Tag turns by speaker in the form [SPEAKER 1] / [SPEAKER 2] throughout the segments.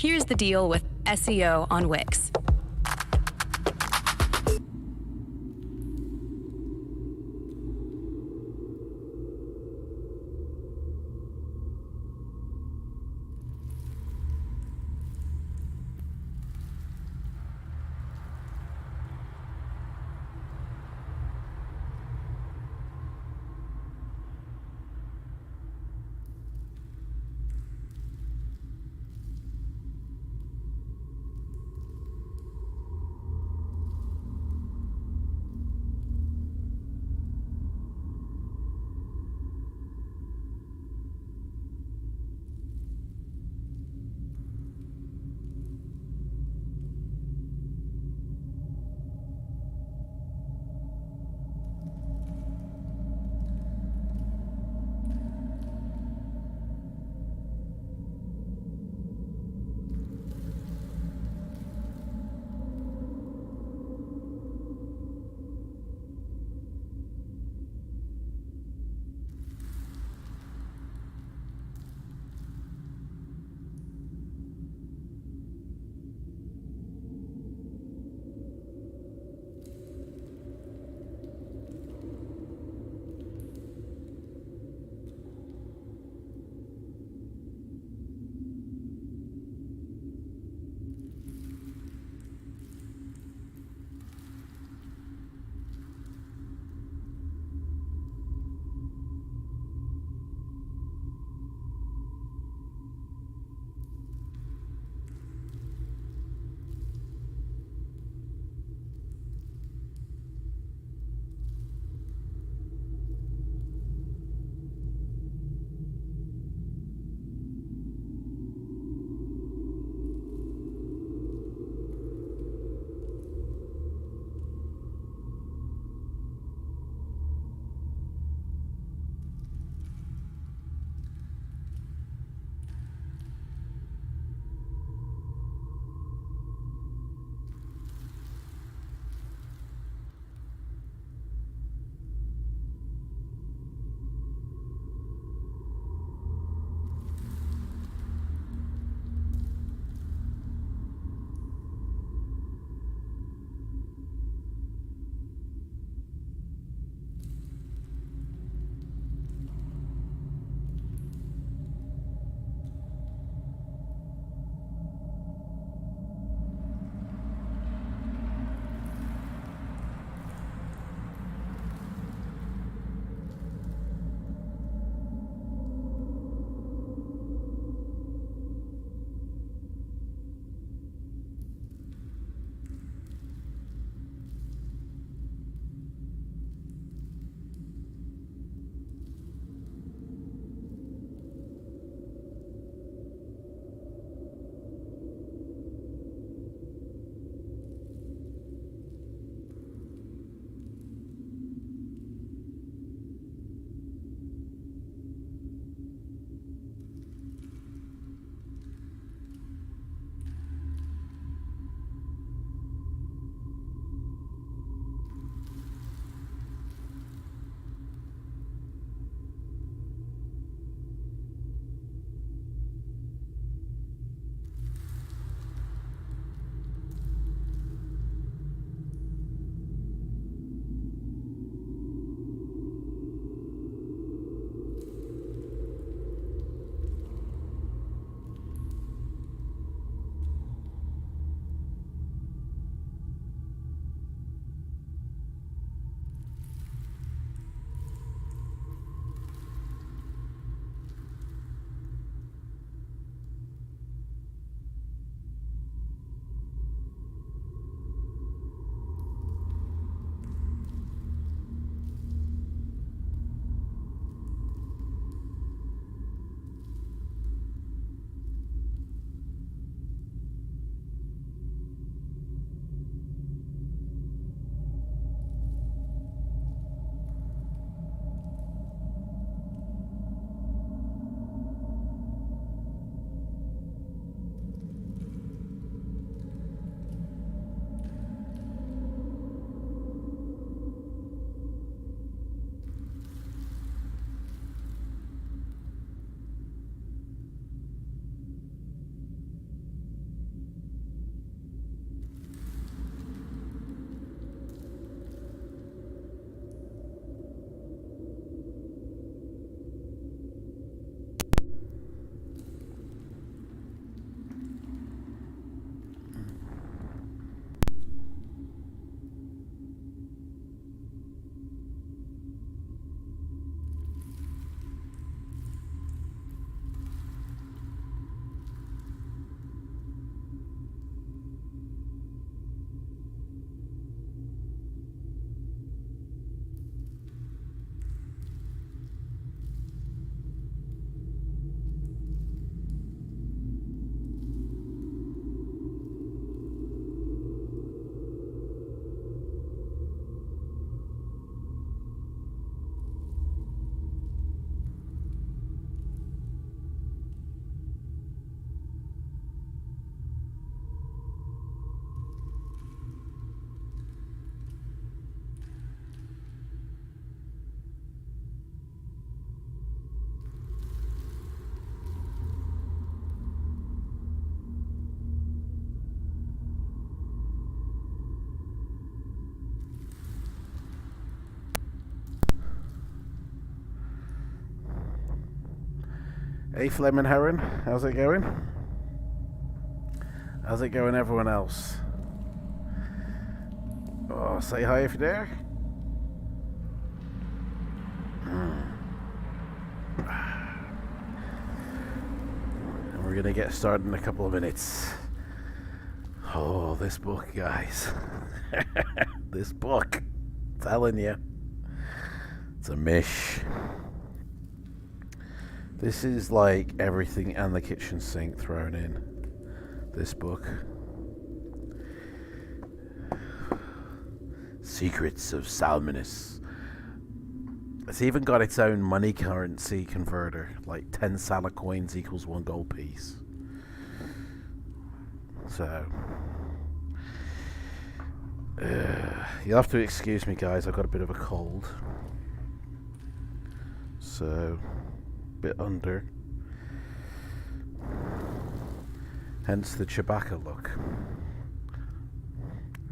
[SPEAKER 1] Here's the deal with SEO on Wix.
[SPEAKER 2] Hey Fleming Heron, how's it going? How's it going, everyone else? Oh, say hi if you're there. And we're gonna get started in a couple of minutes. Oh, this book, guys. This book. I'm telling you. It's a mish. This is like everything and the kitchen sink thrown in. This book. Secrets of Salmonis. It's even got its own money currency converter. Like 10 Sala coins equals 1 gold piece. So... you'll have to excuse me, guys. I've got a bit of a cold. So... bit under, hence the Chewbacca look.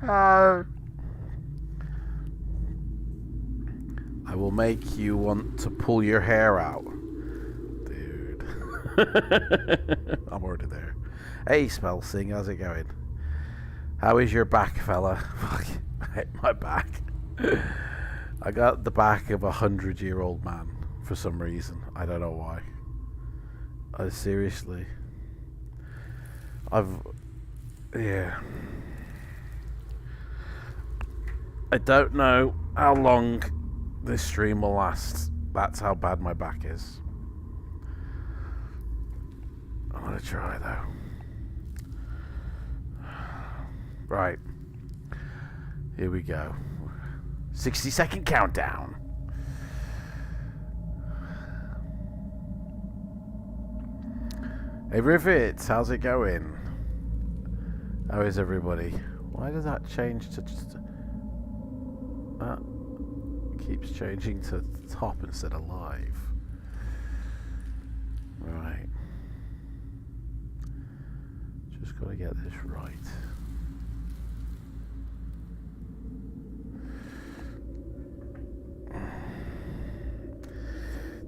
[SPEAKER 2] I will make you want to pull your hair out, dude. I'm already there. Hey, Spell Sing, how's it going? How is your back, fella? Fuck, I hate my back. I got the back of a 100-year-old man. For some reason, I don't know why. Seriously, yeah. I don't know how long this stream will last. That's how bad my back is. I'm gonna try though. Right. Here we go. 60-second countdown. Hey Rivets, how's it going? How is everybody? Why does that change to just... that keeps changing to top instead of live. Right. Just gotta get this right.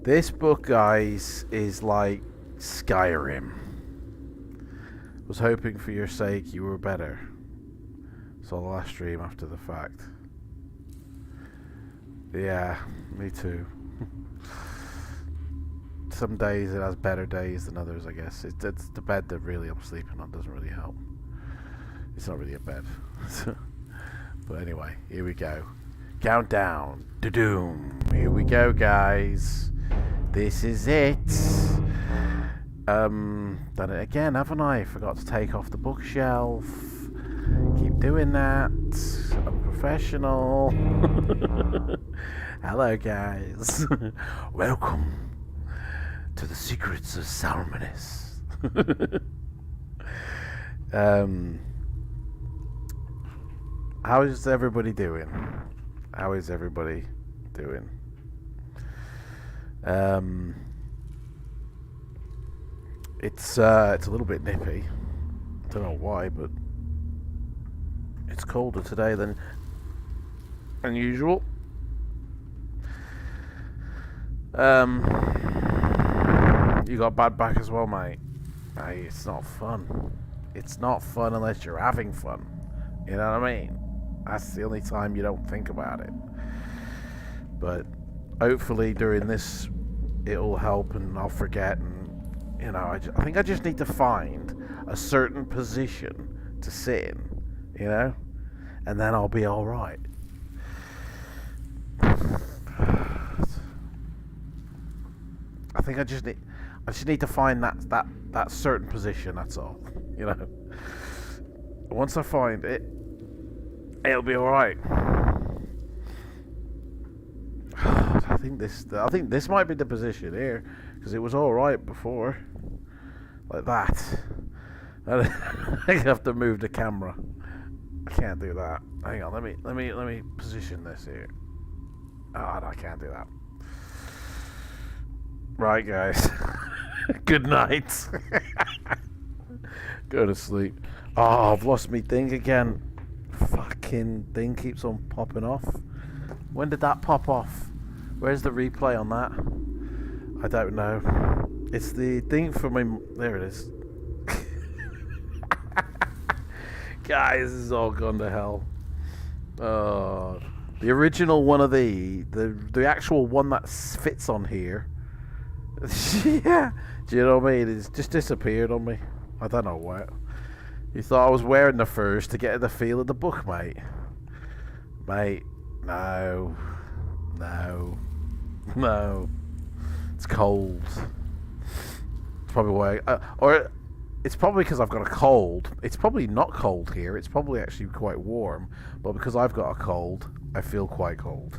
[SPEAKER 2] This book, guys, is like Skyrim. Was hoping for your sake you were better. Saw the last stream after the fact. Yeah, me too. Some days it has better days than others, I guess. It's the bed that really I'm sleeping on doesn't really help. It's not really a bed. But anyway, here we go. Countdown. Da-doom. Here we go, guys. This is it. Done it again, haven't I? Forgot to take off the bookshelf. Keep doing that. I'm professional. Hello, guys. Welcome to the Secrets of Salmonis. How is everybody doing? How is everybody doing? It's a little bit nippy. Don't know why, but it's colder today than usual. You got bad back as well, mate. Hey, it's not fun. It's not fun unless you're having fun. You know what I mean? That's the only time you don't think about it. But hopefully during this it'll help and I'll forget, and you know, I think I just need to find a certain position to sit in, you know, and then I'll be all right. I think I just need to find that certain position. That's all, you know. Once I find it, it'll be all right. I think this might be the position here, because it was all right before, like that. I have to move the camera. I can't do that. Hang on, let me position this here. Oh, no, I can't do that. Right, guys. Good night. Go to sleep. Oh, I've lost me thing again. Fucking thing keeps on popping off. When did that pop off? Where's the replay on that? I don't know. It's the thing for my... There it is. Guys, this is all gone to hell. The original one of the actual one that fits on here. Yeah. Do you know what I mean? It's just disappeared on me. I don't know what. You thought I was wearing the furs to get the feel of the book, mate. Mate, no. No. No. It's cold. It's probably why... or it's probably because I've got a cold. It's probably not cold here. It's probably actually quite warm. But because I've got a cold, I feel quite cold.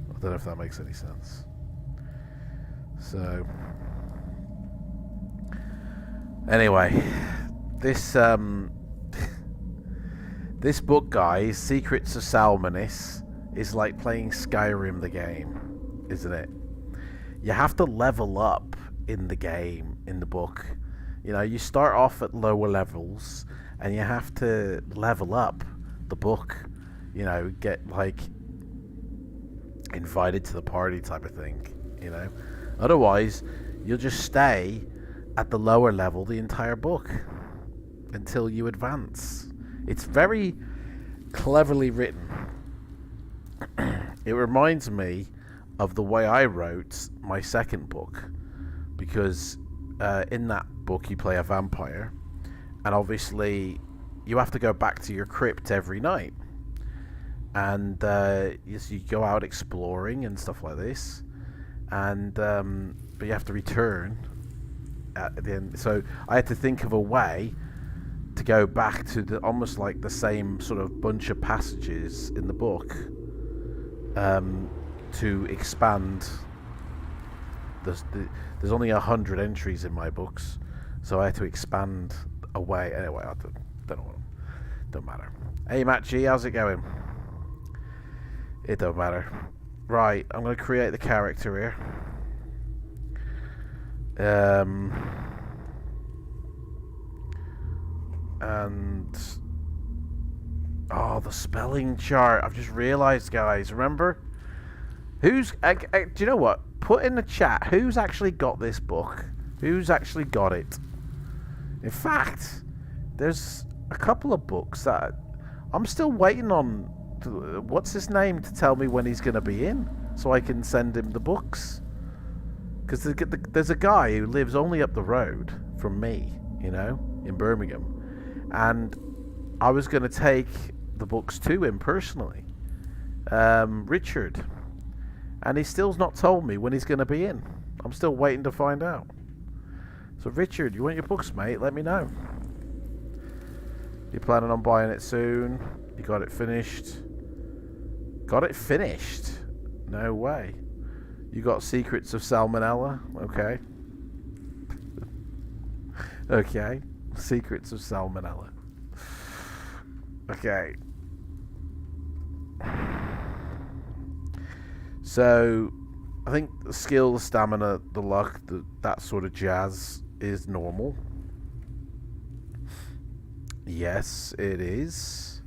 [SPEAKER 2] I don't know if that makes any sense. So... Anyway, this this book, guys, Secrets of Salmonis, is like playing Skyrim the game, isn't it? You have to level up in the game, in the book. You know, you start off at lower levels, and you have to level up the book. You know, get like invited to the party type of thing. You know, otherwise you'll just stay at the lower level the entire book until you advance. It's very cleverly written. It reminds me of the way I wrote my second book, because in that book you play a vampire, and obviously you have to go back to your crypt every night, and you go out exploring and stuff like this, and but you have to return at the end. So I had to think of a way to go back to the almost like the same sort of bunch of passages in the book, to expand. There's only 100 entries in my books, so I had to expand away. Anyway, I don't know. Don't matter. Hey Matt G, how's it going? It don't matter. Right, I'm going to create the character here. And the spelling chart. I've just realised, guys. Remember, do you know what? Put in the chat who's actually got this book. Who's actually got it? In fact, there's a couple of books that I'm still waiting on. What's his name to tell me when he's going to be in, so I can send him the books. Because there's a guy who lives only up the road from me, you know, in Birmingham. And I was going to take the books to him personally. Richard. And he still's not told me when he's going to be in. I'm still waiting to find out. So Richard, you want your books, mate? Let me know. You're planning on buying it soon? You got it finished? Got it finished? No way. You got Secrets of Salmonella? Okay. Okay. Secrets of Salmonella. Okay. So, I think the skill, the stamina, the luck, that sort of jazz is normal. Yes, it is.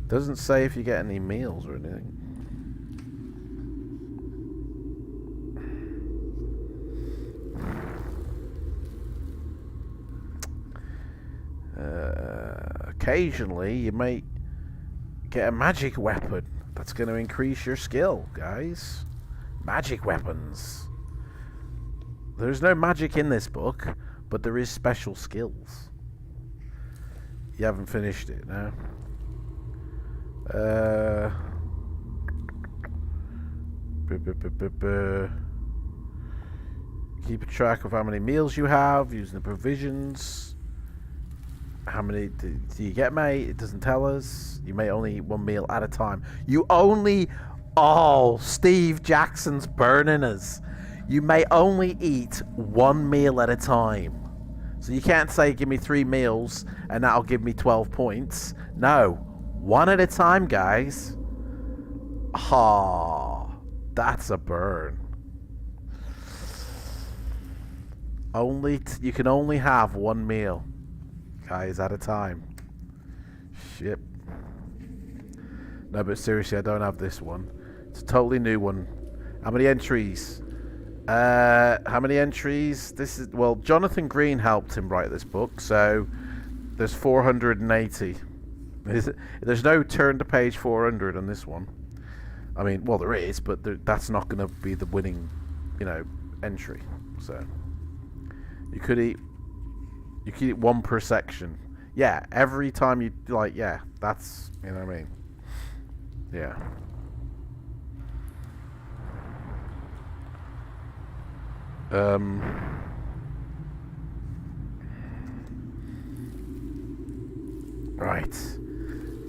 [SPEAKER 2] Doesn't say if you get any meals or anything. Occasionally, you may get a magic weapon that's going to increase your skill, guys. Magic weapons. There's no magic in this book, but there is special skills. You haven't finished it, no? Keep a track of how many meals you have using the provisions. How many do you get, mate? It doesn't tell us. You may only eat one meal at a time. You only... Oh, Steve Jackson's burning us. You may only eat one meal at a time. So you can't say, give me 3 meals and that'll give me 12 points. No. One at a time, guys. Ah, that's a burn. You can only have one meal, guys, at a time. Shit. No, but seriously, I don't have this one. It's a totally new one. How many entries? How many entries? This is, well, Jonathan Green helped him write this book, so there's 480. There's no turn to page 400 on this one. I mean, well, there is, but that's not going to be the winning, entry. So you could eat one per section. Yeah, every time you that's, you know what I mean. Yeah. Right.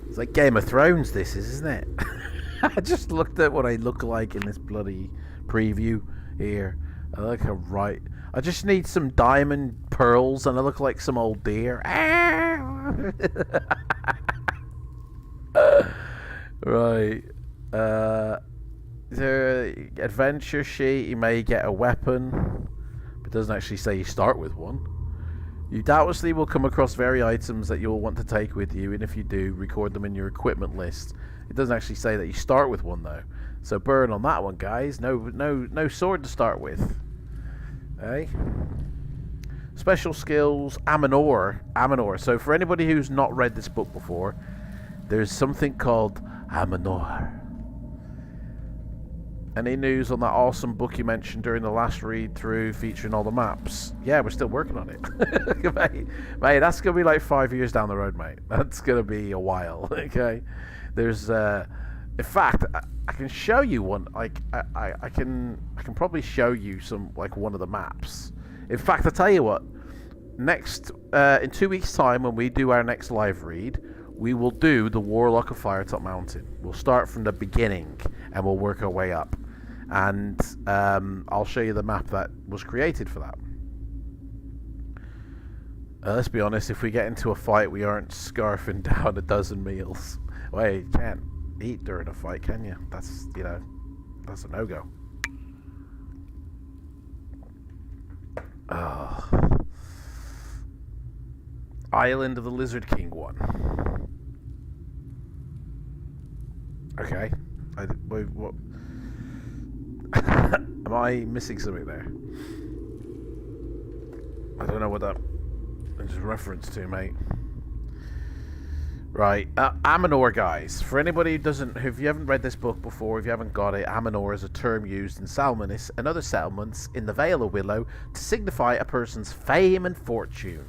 [SPEAKER 2] It's like Game of Thrones, this is, isn't it? I just looked at what I look like in this bloody preview here. I just need some diamond pearls and I look like some old deer. Right. The adventure sheet, you may get a weapon, but it doesn't actually say you start with one. You doubtlessly will come across various items that you'll want to take with you, and if you do, record them in your equipment list. It doesn't actually say that you start with one though, so burn on that one, guys. No sword to start with. Eh? Special skills, Aminor. So for anybody who's not read this book before, there's something called Aminor. Any news on that awesome book you mentioned during the last read through featuring all the maps? Yeah, we're still working on it. mate, that's going to be like 5 years down the road, mate. That's going to be a while, okay? There's, in fact, I can show you one. Like, I can probably show you some, like, one of the maps. In fact, I'll tell you what. Next, in 2 weeks' time, when we do our next live read, we will do the Warlock of Firetop Mountain. We'll start from the beginning, and we'll work our way up. And I'll show you the map that was created for that. Let's be honest, if we get into a fight, we aren't scarfing down a dozen meals. Well, you can't eat during a fight, can you? That's, that's a no-go. Island of the Lizard King one. Okay. Wait, what? Am I missing something there? I don't know what that is reference to, mate. Right, Aminor, guys. For anybody if you haven't read this book before, if you haven't got it, Aminor is a term used in Salmonis and other settlements in the Vale of Willow to signify a person's fame and fortune.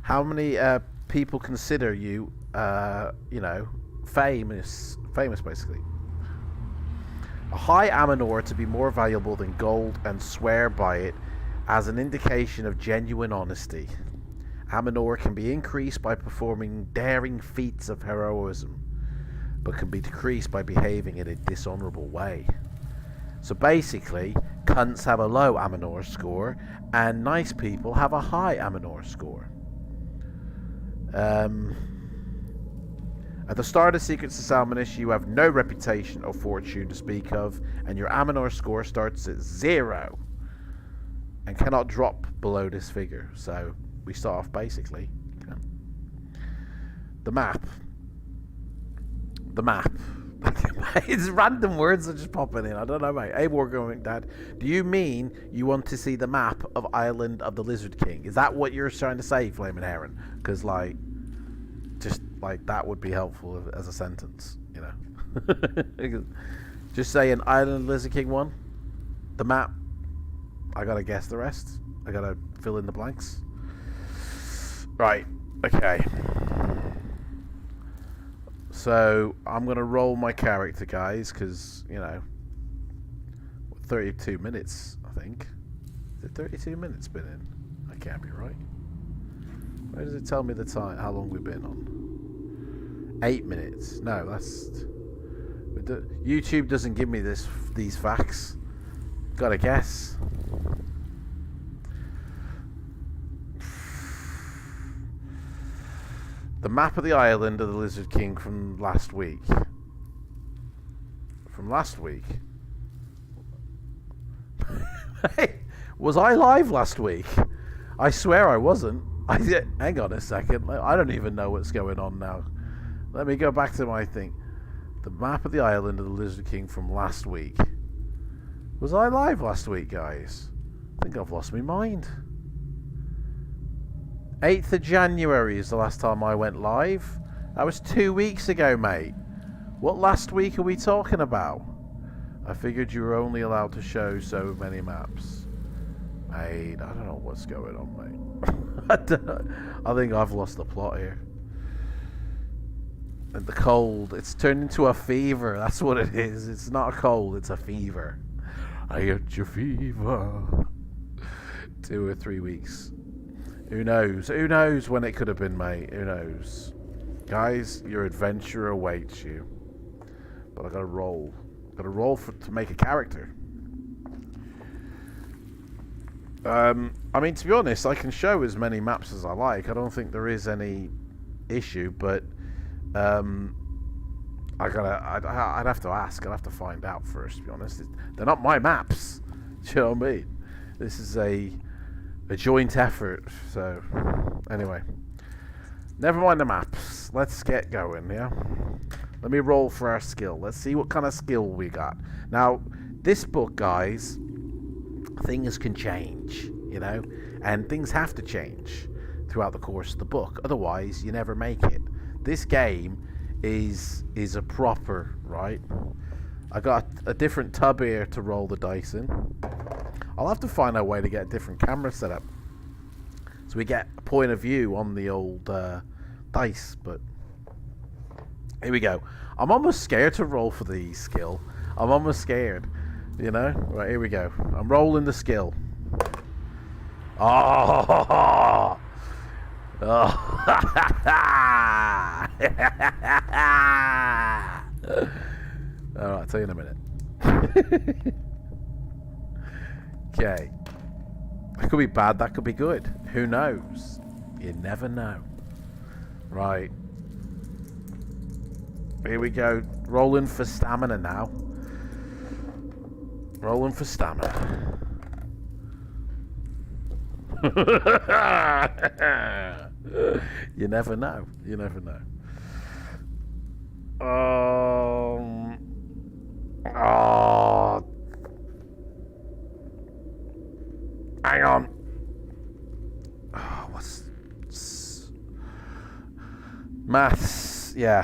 [SPEAKER 2] How many people consider you, famous basically? A high Aminor to be more valuable than gold and swear by it as an indication of genuine honesty. Aminor can be increased by performing daring feats of heroism, but can be decreased by behaving in a dishonorable way. So basically, cunts have a low Aminor score, and nice people have a high Aminor score. At the start of Secrets of Salmonis, you have no reputation or fortune to speak of, and your Aminor score starts at 0 and cannot drop below this figure. So we start off basically. The map. It's random words that just popping in. I don't know, mate. Hey, Wargoing Dad, do you mean you want to see the map of Island of the Lizard King? Is that what you're trying to say, Flaming Heron? Because, that would be helpful as a sentence, Just saying Island of the Lizard King 1, the map. I gotta guess the rest. I gotta fill in the blanks. Right, okay. So, I'm gonna roll my character, guys, because, 32 minutes, I think. Is it 32 minutes been in? That can't be right. Where does it tell me the time, how long we've been on? 8 minutes. No, that's... YouTube doesn't give me these facts. Gotta guess. The map of the island of the Lizard King from last week. From last week? Hey, was I live last week? I swear I wasn't. Hang on a second. I don't even know what's going on now. Let me go back to my thing. The map of the island of the Lizard King from last week. Was I live last week, guys? I think I've lost my mind. 8th of January is the last time I went live. That was 2 weeks ago, mate. What last week are we talking about? I figured you were only allowed to show so many maps. Mate, I don't know what's going on, mate. I think I've lost the plot here. And the cold, it's turned into a fever. That's what it is. It's not a cold, it's a fever. I got your fever. 2 or 3 weeks. Who knows? Who knows when it could have been, mate? Who knows? Guys, your adventure awaits you. But I gotta roll. Gotta roll to make a character. I mean, to be honest, I can show as many maps as I like. I don't think there is any issue, but I'd have to ask. I'd have to find out first, to be honest. They're not my maps. Do you know what I mean? This is a joint effort. So, anyway. Never mind the maps. Let's get going, yeah? Let me roll for our skill. Let's see what kind of skill we got. Now, this book, guys, things can change, you know? And things have to change throughout the course of the book. Otherwise, you never make it. This game is a proper, right? I got a different tub here to roll the dice in. I'll have to find a way to get a different camera set up so we get a point of view on the old dice, but here we go. I'm almost scared to roll for the skill. I'm almost scared, you know? Right, here we go. I'm rolling the skill. Oh! Oh! Alright, I'll tell you in a minute. Okay. That could be bad, that could be good. Who knows? You never know. Right. Here we go. Rolling for stamina now. Rolling for stamina. You never know. You never know. Oh. Hang on. Oh, what's maths? Yeah.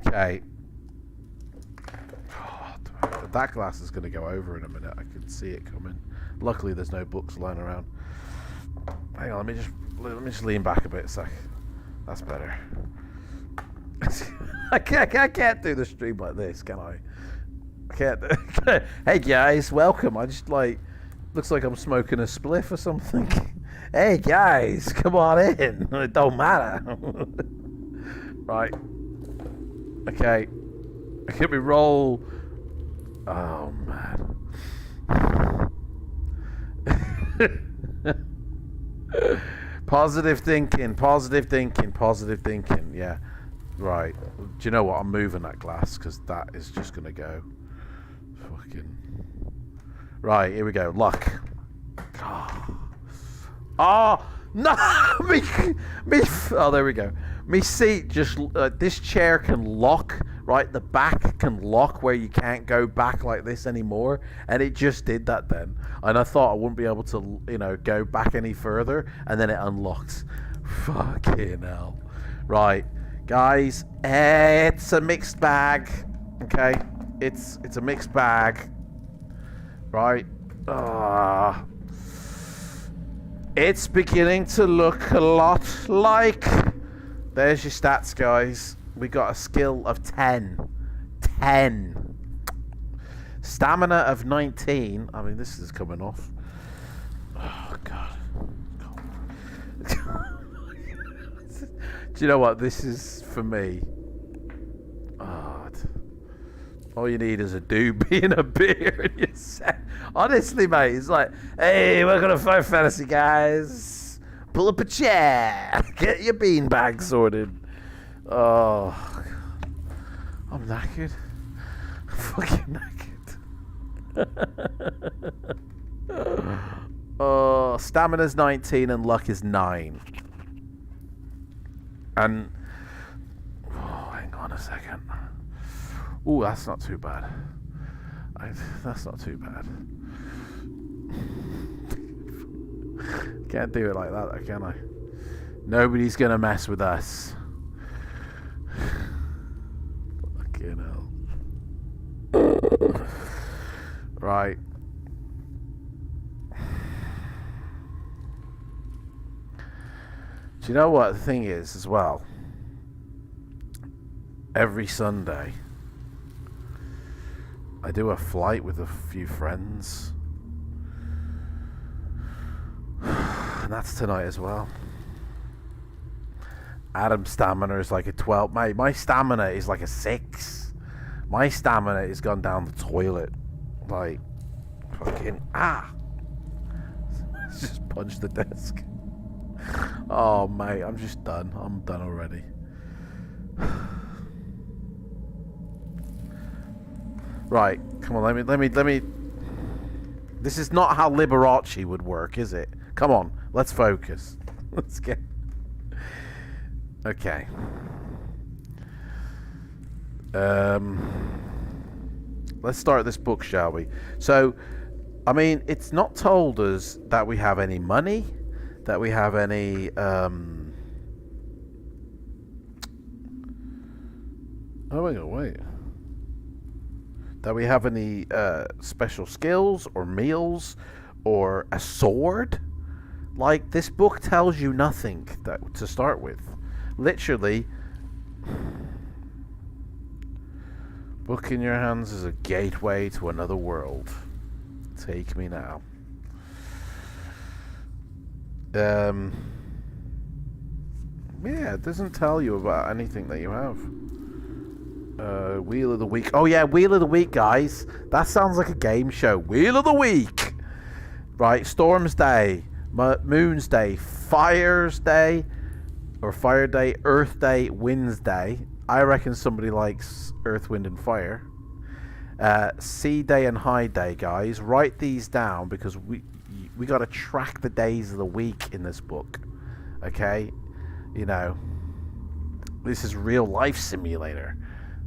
[SPEAKER 2] Okay. Oh, that glass is going to go over in a minute. I can see it coming. Luckily, there's no books lying around. Hang on. Let me just lean back a bit. That's better. I can't do the stream like this, can I? I can't. Hey guys, welcome. I just looks like I'm smoking a spliff or something. Hey guys, come on in. It don't matter. Right. Okay. Can we roll? Oh man. Positive thinking. Yeah. Right. Do you know what? I'm moving that glass because that is just gonna go. Fucking. Right. Here we go. Luck. Oh no! Oh, there we go. Me seat just. This chair can lock. Right. The back can lock where you can't go back like this anymore, and it just did that then. And I thought I wouldn't be able to, go back any further, and then it unlocked. Fucking hell. Right. Guys, it's a mixed bag. Okay, it's a mixed bag. Right. It's beginning to look a lot like. There's your stats, guys. We got a skill of 10. 10. Stamina of 19. I mean, this is coming off. Oh God. Do you know what? This is for me. Oh, all you need is a doobie and a beer and you're set. Honestly, mate, it's like, hey, welcome to Five Fantasy, guys. Pull up a chair. Get your beanbag sorted. Oh, God. I'm knackered. I'm fucking knackered. Oh, stamina's 19 and luck is 9. And hang on a second. Ooh, that's not too bad. That's not too bad. Can't do it like that, though, can I? Nobody's gonna mess with us. Fucking hell. Right. Do you know what the thing is as well? Every Sunday, I do a flight with a few friends. And that's tonight as well. Adam's stamina is like a 12. My stamina is like a 6. My stamina has gone down the toilet. Like, fucking, just punched the desk. Oh, mate, I'm just done. I'm done already. Right, come on, let me. This is not how Liberace would work, is it? Come on, let's focus. Let's get. Okay. Let's start this book, shall we? So, I mean, it's not told us that we have any money, that we have any. Oh wait. That we have any special skills or meals or a sword. Like, this book tells you nothing to start with. Literally, book in your hands is a gateway to another world. Take me now. Yeah, it doesn't tell you about anything that you have. Wheel of the Week. Oh yeah, Wheel of the Week, guys. That sounds like a game show. Wheel of the Week. Right, Storm's Day, Moon's Day, Fire's Day, or Fire Day, Earth Day, Wind's Day. I reckon somebody likes Earth, Wind, and Fire. Sea Day and High Day, guys. Write these down because we got to track the days of the week in this book. Okay, you know, this is real life simulator.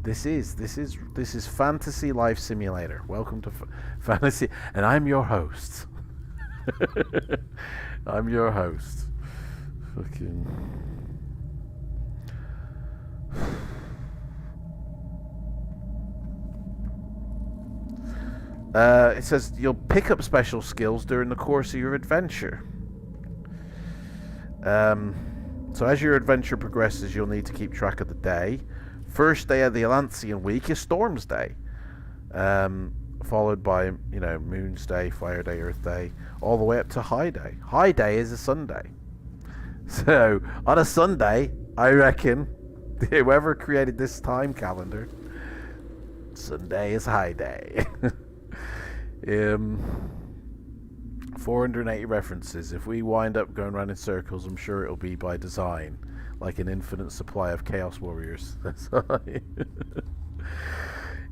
[SPEAKER 2] This is fantasy life simulator. Welcome to fantasy, and I'm your host. I'm your host. Fucking. It says you'll pick up special skills during the course of your adventure. So as your adventure progresses, you'll need to keep track of the day. First day of the Atlantean week is Storm's Day, followed by, you know, Moon's Day, Fire Day, Earth Day, all the way up to High Day. High Day is a Sunday. So on a Sunday, I reckon whoever created this time calendar, Sunday is High Day. 480 references. If we wind up going around in circles, I'm sure it'll be by design, like an infinite supply of Chaos Warriors. That's right.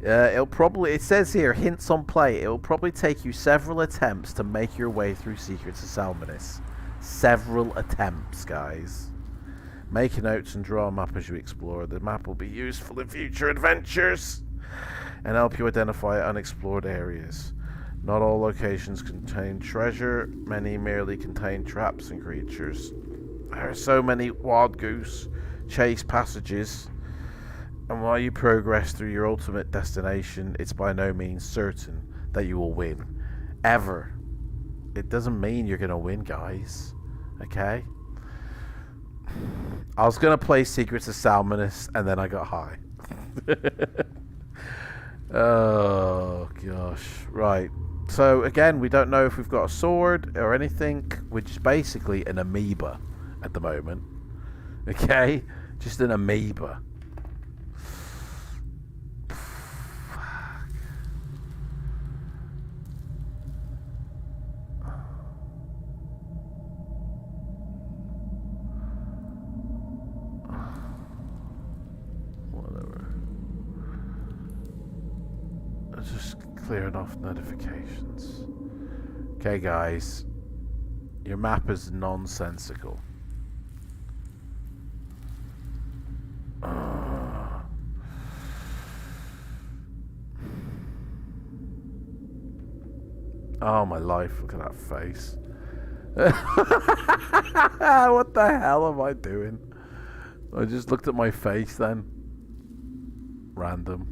[SPEAKER 2] It'll probably, it says here, hints on play, it'll probably take you several attempts to make your way through Secrets of Salmonis. Several attempts, guys. Make notes and draw a map as you explore. The map will be useful in future adventures and help you identify unexplored areas. Not all locations contain treasure. Many merely contain traps and creatures. There are so many wild goose chase passages, and while you progress through your ultimate destination, it's by no means certain that you will win. Ever. It doesn't mean you're going to win, guys. Okay? I was going to play Secrets of Salmonis, and then I got high. Oh, gosh. Right. So, again, we don't know if we've got a sword or anything. We're just basically an amoeba at the moment. Okay? Just an amoeba. Just clearing off notifications. Okay, guys, your map is nonsensical. Oh my life, look at that face. What the hell am I doing? I just looked at my face then. Random.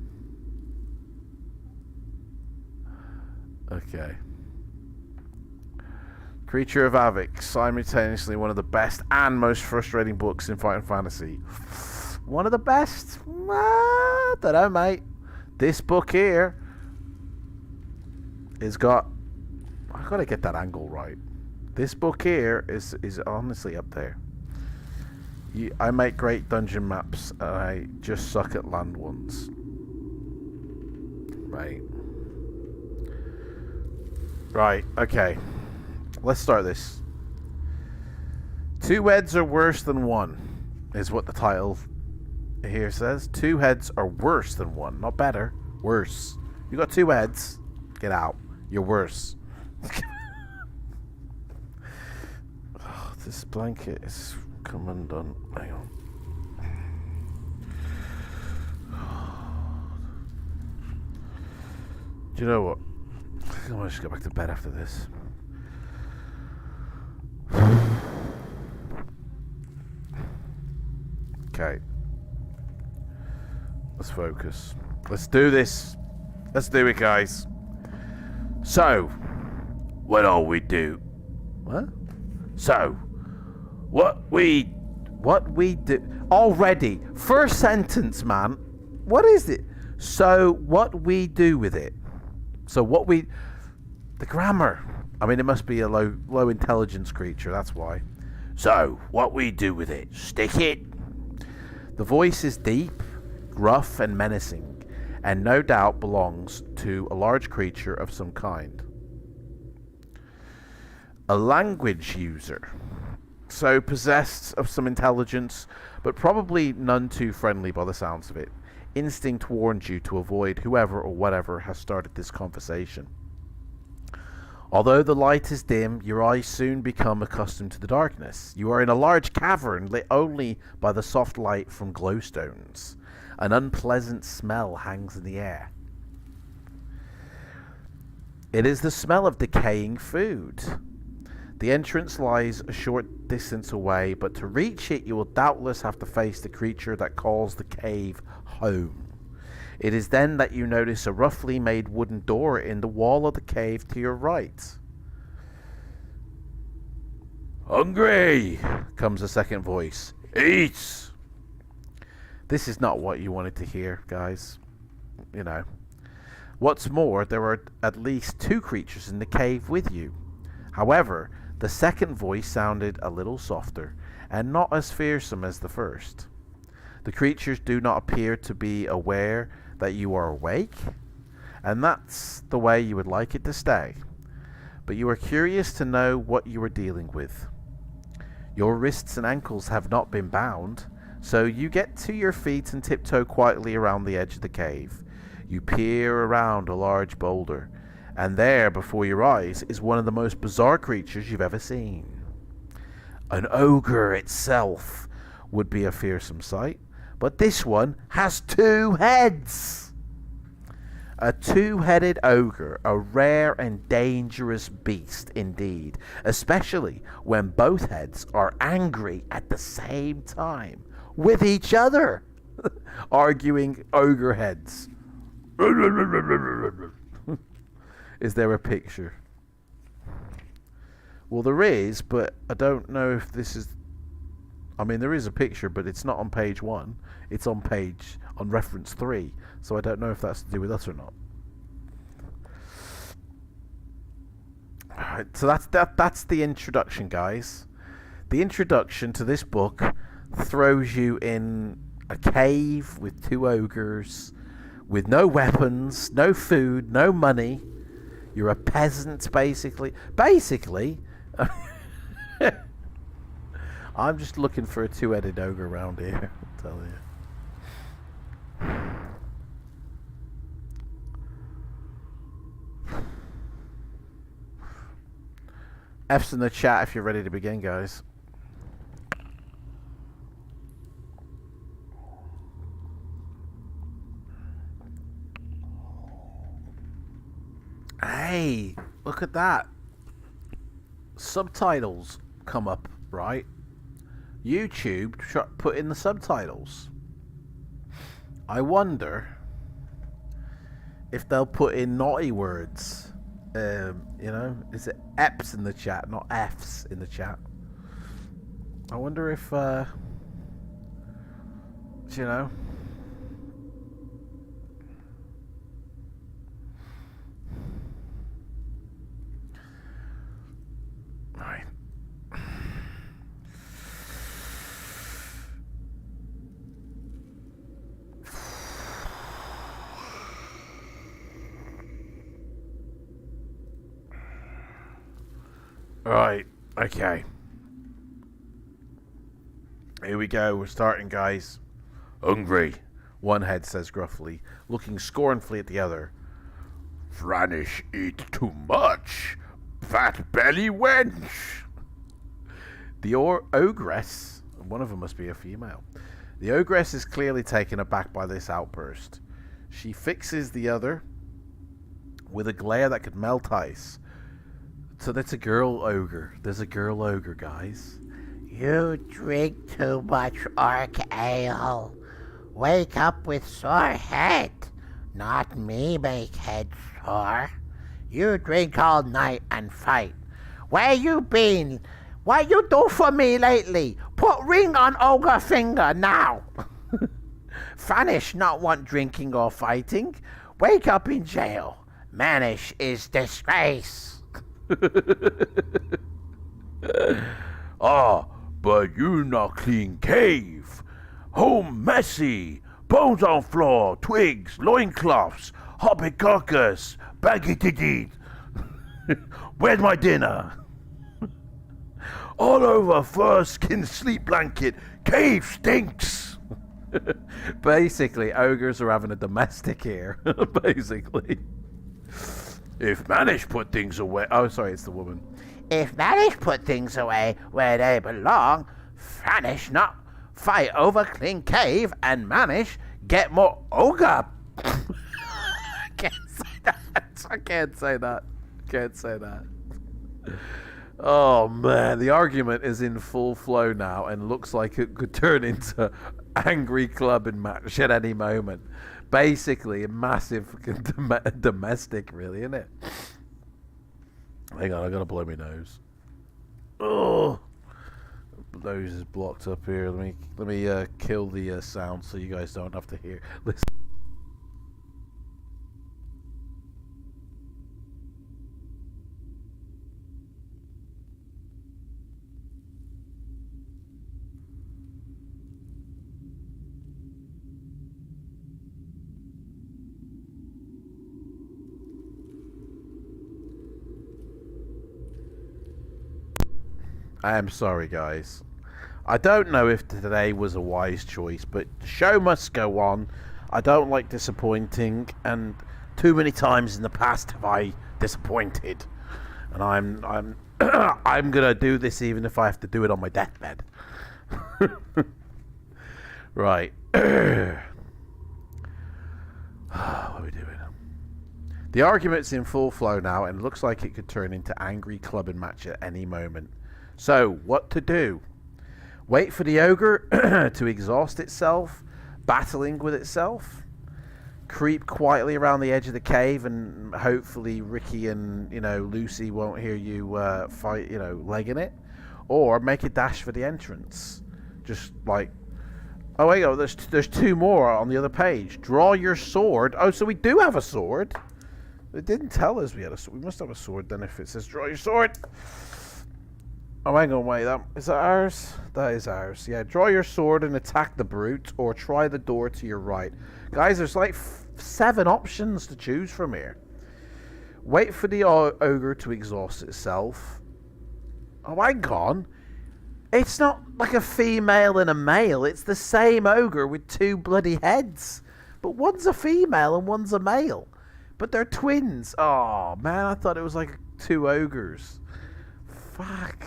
[SPEAKER 2] Okay. Creature of Havoc, simultaneously one of the best and most frustrating books in Final Fantasy. One of the best? Don't know, mate. This book here is got... I gotta get that angle right. This book here is honestly up there. I make great dungeon maps, and I just suck at land ones. Right. Right, okay. Let's start this. 2 heads are worse than 1, is what the title here says. 2 heads are worse than 1, not better. Worse. You got 2 heads. Get out. You're worse. Oh, this blanket is come undone. Hang on. Do you know what? I think I'm gonna just go back to bed after this. Okay. Let's focus. Let's do this. Let's do it, guys. So, what all we do? What? So, what we do already. First sentence, man. What is it? So, what we do with it? So, the grammar. I mean, it must be a low intelligence creature. That's why. So, what we do with it? Stick it. The voice is deep, gruff, and menacing, and no doubt belongs to a large creature of some kind. A language user, so possessed of some intelligence, but probably none too friendly by the sounds of it. Instinct warns you to avoid whoever or whatever has started this conversation. Although the light is dim, your eyes soon become accustomed to the darkness. You are in a large cavern lit only by the soft light from glowstones. An unpleasant smell hangs in the air. It is the smell of decaying food. The entrance lies a short distance away, but to reach it you will doubtless have to face the creature that calls the cave home. It is then that you notice a roughly made wooden door in the wall of the cave to your right. Hungry, comes a second voice. Eat! This is not what you wanted to hear, guys. You know. What's more, there are at least 2 creatures in the cave with you. However, the second voice sounded a little softer, and not as fearsome as the first. The creatures do not appear to be aware that you are awake, and that's the way you would like it to stay. But you are curious to know what you are dealing with. Your wrists and ankles have not been bound, so you get to your feet and tiptoe quietly around the edge of the cave. You peer around a large boulder, and there before your eyes is one of the most bizarre creatures you've ever seen. An ogre itself would be a fearsome sight, but this one has 2 heads. A 2-headed ogre, a rare and dangerous beast indeed, especially when both heads are angry at the same time with each other. Arguing ogre heads. Is there a picture? Well, there is, but I don't know if this is... I mean, there is a picture, but it's not on page 1. It's on reference 3. So I don't know if that's to do with us or not. Alright, so that's the introduction, guys. The introduction to this book throws you in a cave with 2 ogres, with no weapons, no food, no money. You're a peasant, basically. Basically... I'm just looking for a 2-headed ogre around here, I'll tell you. F's in the chat if you're ready to begin, guys. Hey, Look at that. Subtitles come up, right? YouTube put in the subtitles. I wonder if they'll put in naughty words. You know, is it Eps in the chat, not Fs in the chat? I wonder if, you know. Right. Right, okay. Here we go, we're starting, guys. Hungry, one head says gruffly, looking scornfully at the other. Franish eat too much, fat belly wench. The ogress, one of them must be a female. The ogress is clearly taken aback by this outburst. She fixes the other with a glare that could melt ice. So that's a girl ogre. There's a girl ogre, guys.
[SPEAKER 3] You drink too much orc ale. Wake up with sore head. Not me make head sore. You drink all night and fight. Where you been? What you do for me lately? Put ring on ogre finger now. Fanish not want drinking or fighting. Wake up in jail. Manish is disgrace.
[SPEAKER 4] Ah, but you not clean cave. Home messy. Bones on floor, twigs, loincloths, hobbit carcass, baggy titties. Where's my dinner? All over fur skin sleep blanket. Cave stinks.
[SPEAKER 2] Basically, ogres are having a domestic here. Basically.
[SPEAKER 4] If Manish put things away...
[SPEAKER 2] Oh, sorry, it's the woman.
[SPEAKER 3] If Manish put things away where they belong, Fanish not fight over clean cave and Manish get more ogre.
[SPEAKER 2] I can't say that. I can't say that. Can't say that. Oh, man. The argument is in full flow now and looks like it could turn into angry clubbing match at any moment. Basically, a massive domestic, really, isn't it? Hang on, I gotta blow my nose. Oh, nose is blocked up here. Let me kill the sound so you guys don't have to hear. Listen. I am sorry, guys. I don't know if today was a wise choice, but the show must go on. I don't like disappointing, and too many times in the past have I disappointed. And I'm I'm gonna do this even if I have to do it on my deathbed. Right. What are we doing? The argument's in full flow now, and looks like it could turn into angry clubbing match at any moment. So, what to do? Wait for the ogre to exhaust itself, battling with itself? Creep quietly around the edge of the cave, and hopefully Ricky and, Lucy won't hear you fight, legging it? Or make a dash for the entrance. Just like... Oh, wait, there's two more on the other page. Draw your sword. Oh, so we do have a sword. It didn't tell us we had a sword. We must have a sword then if it says draw your sword. Oh, hang on, wait, is that ours? That is ours. Yeah, draw your sword and attack the brute, or try the door to your right. Guys, there's like 7 options to choose from here. Wait for the ogre to exhaust itself. Oh, hang on. It's not like a female and a male. It's the same ogre with 2 bloody heads. But one's a female and one's a male. But they're twins. Oh, man, I thought it was like 2 ogres. Fuck.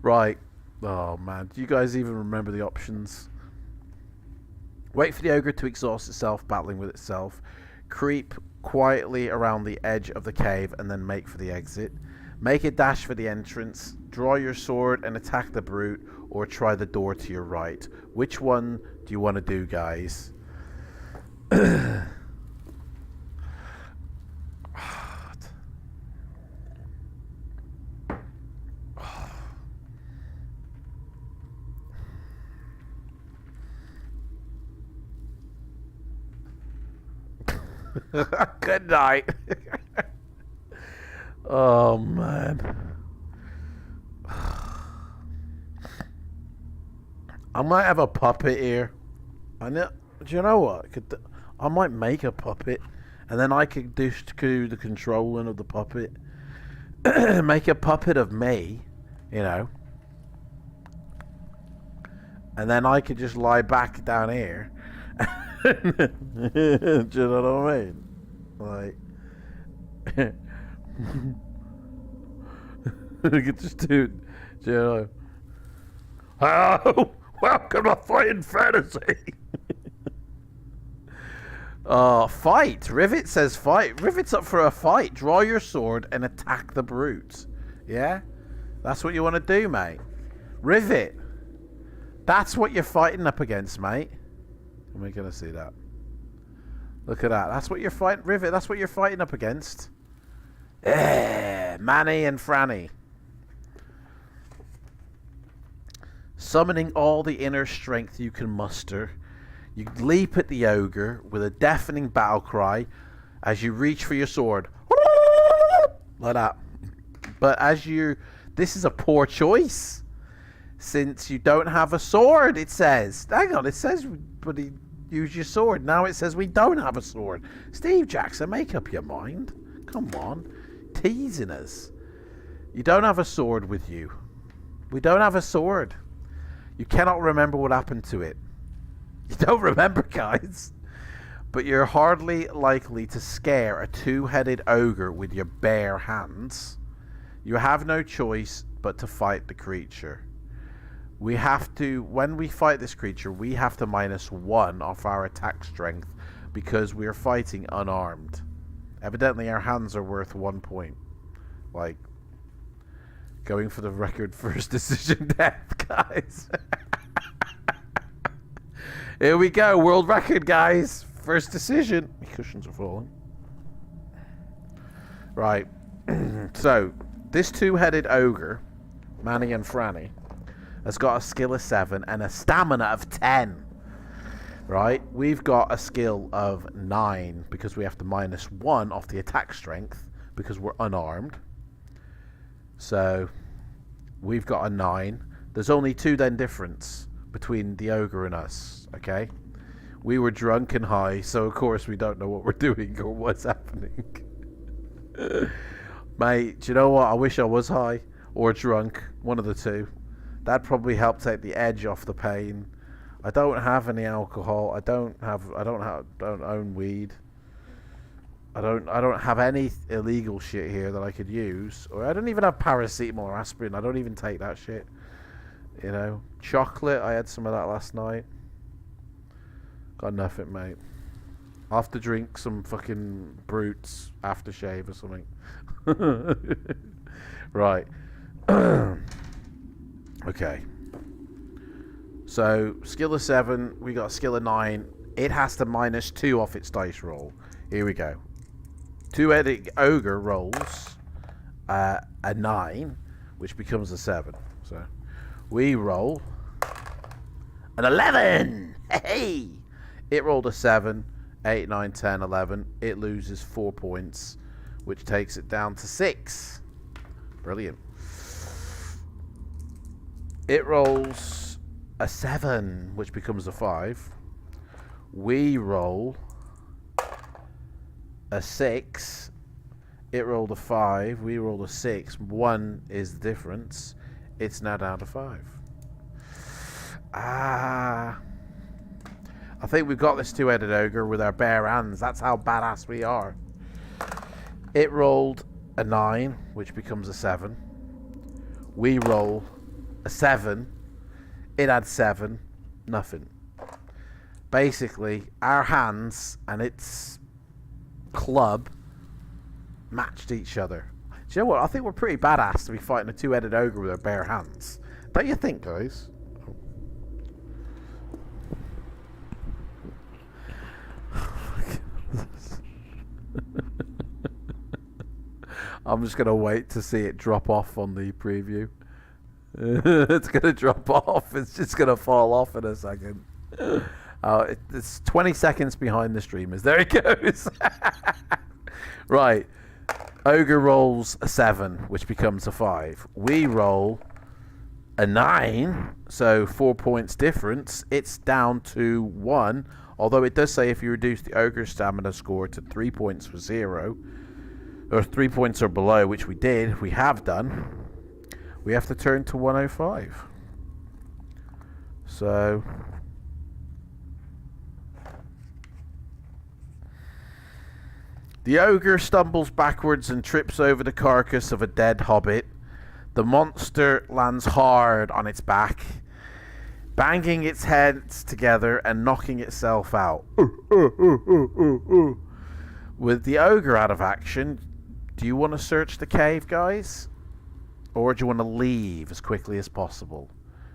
[SPEAKER 2] Right. Oh, man. Do you guys even remember the options? Wait for the ogre to exhaust itself, battling with itself. Creep quietly around the edge of the cave and then make for the exit. Make a dash for the entrance. Draw your sword and attack the brute, or try the door to your right. Which one do you want to do, guys? Good night. Oh man. I might have a puppet here. Do you know what? I might make a puppet, and then I could do the controlling of the puppet. Make a puppet of me, you know, and then I could just lie back down here. Do you know what I mean? Like, you could just do, you know. Oh, welcome to Fighting Fantasy. Fight. Rivet says fight. Rivet's up for a fight. Draw your sword and attack the brute. Yeah? That's what you want to do, mate. Rivet. That's what you're fighting up against, mate. Am I going to see that? Look at that. That's what you're fighting. Rivet, that's what you're fighting up against. Manny and Franny. Summoning all the inner strength you can muster, you leap at the ogre with a deafening battle cry as you reach for your sword. Like that. But this is a poor choice, since you don't have a sword, it says. Hang on, it says, but use your sword. Now it says we don't have a sword. Steve Jackson, make up your mind. Come on. Teasing us. You don't have a sword with you. We don't have a sword. You cannot remember what happened to it. You don't remember, guys. But you're hardly likely to scare a two-headed ogre with your bare hands. You have no choice but to fight the creature. When we fight this creature, we have to -1 off our attack strength because we're fighting unarmed. Evidently, our hands are worth 1 point. Like, going for the record first decision death, guys. Here we go, world record, guys. First decision. My cushions are falling. Right. So, this two-headed ogre, Manny and Franny, has got a skill of 7 and a stamina of 10. Right? We've got a skill of 9 because we have to -1 off the attack strength because we're unarmed. So, we've got a 9. There's only 2 then difference between the ogre and us, okay? We were drunk and high, so of course we don't know what we're doing or what's happening. Mate, do you know what? I wish I was high or drunk, one of the two. That'd probably help take the edge off the pain. I don't have any alcohol. I don't own weed. I don't have any illegal shit here that I could use. Or I don't even have paracetamol or aspirin. I don't even take that shit. You know, chocolate. I had some of that last night. Got nothing, mate. I'll have to drink some fucking Brutes aftershave or something. Right. Okay. So, skill of 7. We got a skill of 9. It has to -2 off its dice roll. Here we go. Two-headed ogre rolls a 9, which becomes a 7. So, we roll an 11. Hey! It rolled a 7, 8, 9, 10, 11. It loses 4 points, which takes it down to 6. Brilliant. It rolls a 7, which becomes a 5. We roll a 6. It rolled a 5. We rolled a 6. 1 is the difference. It's now down to 5. I think we've got this two-headed ogre with our bare hands. That's how badass we are. It rolled a 9, which becomes a 7. We roll a 7. It had 7. Nothing. Basically, our hands, and it's club matched each other. Do you know what? I think we're pretty badass to be fighting a two-headed ogre with our bare hands. Don't you think, guys? I'm just going to wait to see it drop off on the preview. It's going to drop off. It's just going to fall off in a second. It's 20 seconds behind the streamers. There it goes. Right. Ogre rolls a 7, which becomes a 5. We roll a 9, so 4 points difference. It's down to 1, although it does say if you reduce the ogre stamina score to 3 points for 0, or 3 points or below, which we did, we have done, we have to turn to 105. So the ogre stumbles backwards and trips over the carcass of a dead hobbit. The monster lands hard on its back, banging its heads together and knocking itself out. With the ogre out of action, do you want to search the cave, guys? Or do you want to leave as quickly as possible?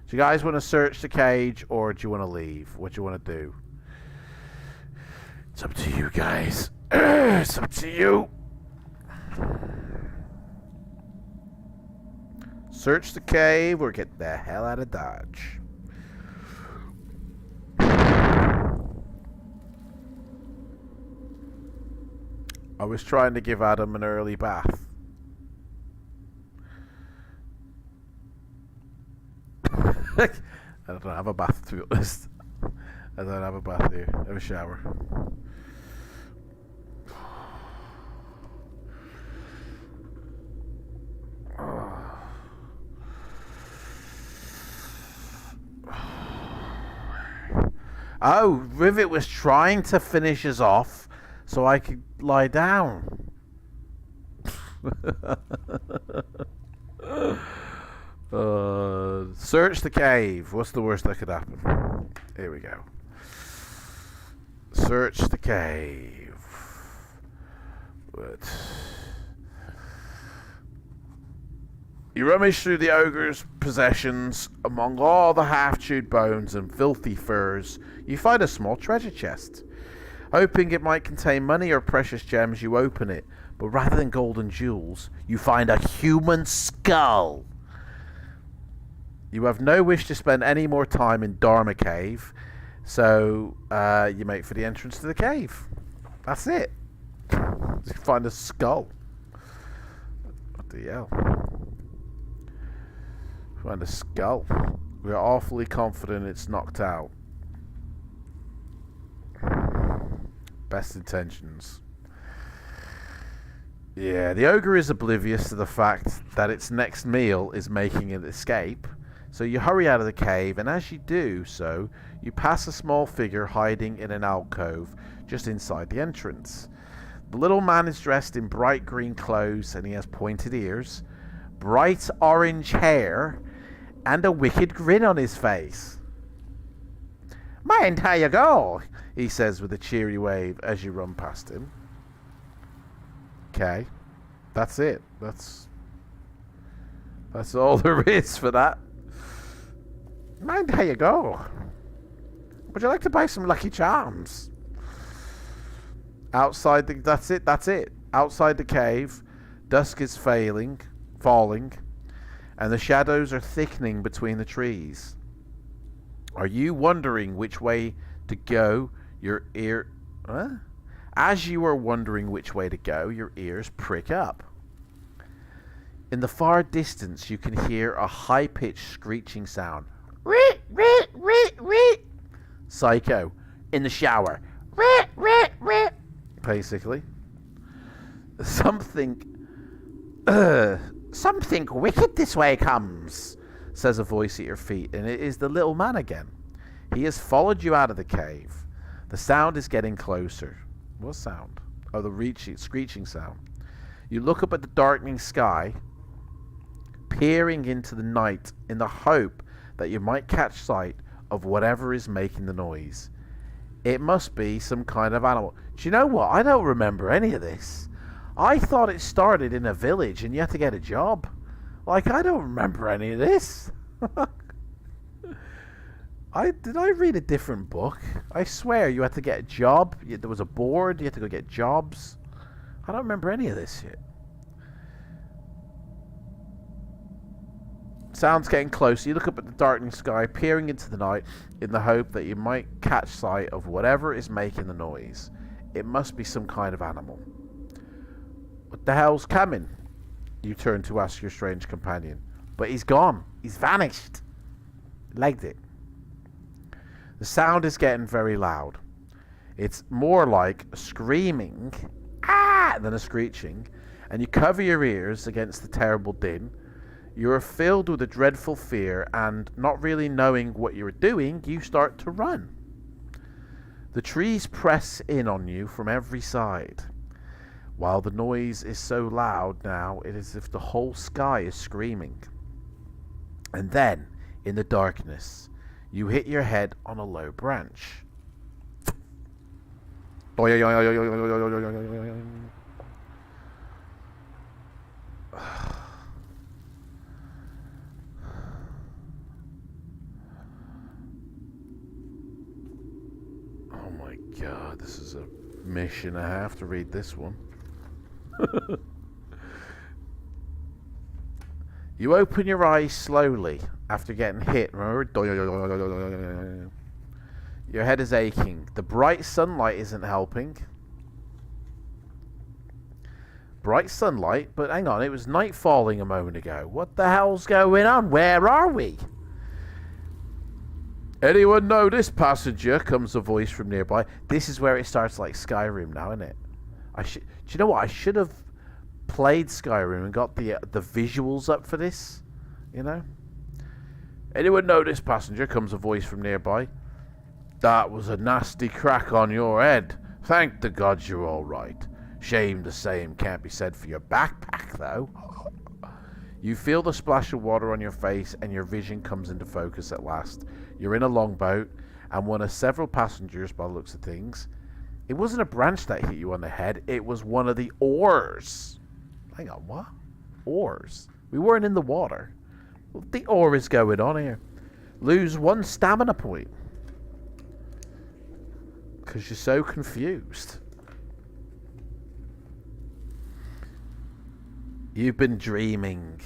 [SPEAKER 2] Do you guys want to search the cage, or do you want to leave? What do you want to do? It's up to you, guys. It's up to you. Search the cave or get the hell out of Dodge. I was trying to give Adam an early bath. I don't have a bath, to be honest. I don't have a bath here. I have a shower. Oh, Rivet was trying to finish us off so I could lie down. Search the cave. What's the worst that could happen? Here we go. Search the cave. But you rummage through the ogre's possessions. Among all the half-chewed bones and filthy furs, you find a small treasure chest. Hoping it might contain money or precious gems, you open it. But rather than gold and jewels, you find a human skull. You have no wish to spend any more time in Dharma Cave, so you make for the entrance to the cave. That's it. You find a skull. What the hell? Find a skull. We are awfully confident it's knocked out. Best intentions. Yeah, the ogre is oblivious to the fact that its next meal is making an escape. So you hurry out of the cave, and as you do so, you pass a small figure hiding in an alcove just inside the entrance. The little man is dressed in bright green clothes, and he has pointed ears, bright orange hair, and a wicked grin on his face. "Mind how you go," he says with a cheery wave as you run past him. Okay, that's it. That's all there is for that. "Mind how you go. Would you like to buy some Lucky Charms?" Outside the... That's it. Outside the cave, dusk is falling, and the shadows are thickening between the trees. Are you wondering which way to go? As you are wondering which way to go, your ears prick up. In the far distance, you can hear a high-pitched screeching sound. Reet, reet, reet, reet. Psycho. In the shower. Reet, reet, reet. Basically. Something wicked this way comes, says a voice at your feet, and it is the little man again. He has followed you out of the cave. The sound is getting closer. What sound? Oh, the screeching sound. You look up at the darkening sky, peering into the night in the hope that you might catch sight of whatever is making the noise. It must be some kind of animal. Do you know what? I don't remember any of this. I thought it started in a village and you had to get a job. Like, I don't remember any of this. Did I read a different book? I swear you had to get a job. There was a board. You had to go get jobs. I don't remember any of this shit. Sounds getting closer. You look up at the darkening sky, peering into the night in the hope that you might catch sight of whatever is making the noise. It must be some kind of animal. What the hell's coming? You turn to ask your strange companion. But he's gone. He's vanished. Legged it. The sound is getting very loud. It's more like a screaming than a screeching, and you cover your ears against the terrible din. You are filled with a dreadful fear, and not really knowing what you are doing, you start to run. The trees press in on you from every side. While the noise is so loud now, it is as if the whole sky is screaming. And then, in the darkness, you hit your head on a low branch. Oh my god, this is a mission. I have to read this one. You open your eyes slowly after getting hit. Remember? Your head is aching. The bright sunlight isn't helping. Bright sunlight? But hang on, it was night falling a moment ago. What the hell's going on? Where are we? Anyone know this passenger? Comes a voice from nearby. This is where it starts like Skyrim now, isn't it? Do you know what? I should have played Skyrim and got the visuals up for this. You know? Anyone know this passenger? Comes a voice from nearby. That was a nasty crack on your head. Thank the gods you're all right. Shame the same can't be said for your backpack, though. You feel the splash of water on your face and your vision comes into focus at last. You're in a longboat and one of several passengers by the looks of things. It wasn't a branch that hit you on the head. It was one of the oars. Hang on, what? Oars? We weren't in the water. What the oar is going on here? Lose 1 stamina point. Because you're so confused. You've been dreaming.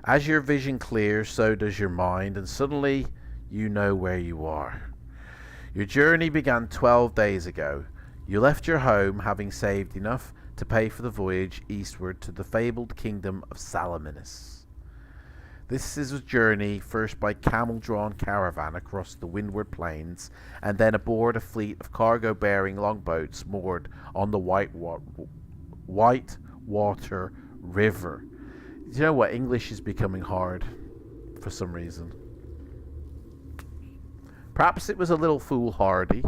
[SPEAKER 2] As your vision clears, so does your mind, and suddenly you know where you are. Your journey began 12 days ago. You left your home having saved enough to pay for the voyage eastward to the fabled kingdom of Salmonis. This is a journey first by camel-drawn caravan across the windward plains, and then aboard a fleet of cargo-bearing longboats moored on the Whitewater River. Do you know what? English is becoming hard for some reason. Perhaps it was a little foolhardy,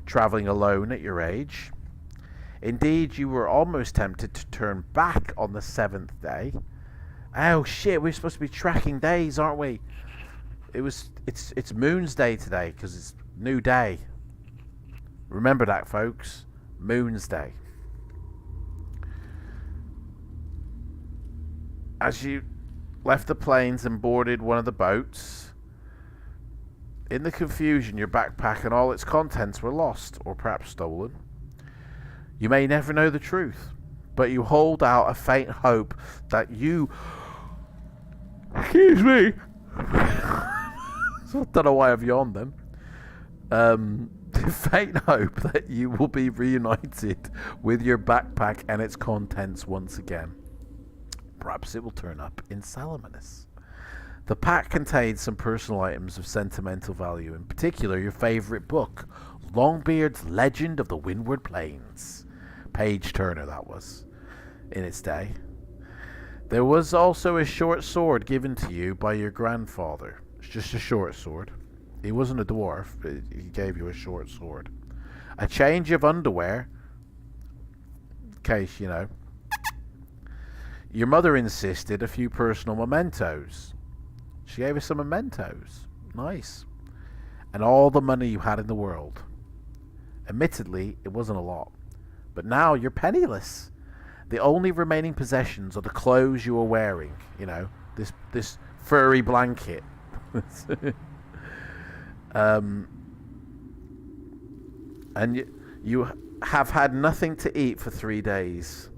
[SPEAKER 2] travelling alone at your age. Indeed, you were almost tempted to turn back on the 7th day. Oh shit, we're supposed to be tracking days, aren't we? It's Moon's Day today, because it's new day. Remember that, folks. Moon's Day. As you left the plains and boarded one of the boats, in the confusion, your backpack and all its contents were lost, or perhaps stolen. You may never know the truth, but you hold out a faint hope that you... Excuse me. I don't know why I've yawned then. Faint hope that you will be reunited with your backpack and its contents once again. Perhaps it will turn up in Salmonis. The pack contained some personal items of sentimental value, in particular your favourite book, Longbeard's Legend of the Windward Plains. Page Turner, that was, in its day. There was also a short sword given to you by your grandfather. It's just a short sword. He wasn't a dwarf, but he gave you a short sword. A change of underwear, in case, you know. Your mother insisted a few personal mementos. She gave us some mementos. Nice. And all the money you had in the world. Admittedly, it wasn't a lot. But now you're penniless. The only remaining possessions are the clothes you were wearing. You know, this furry blanket. And you have had nothing to eat for 3 days.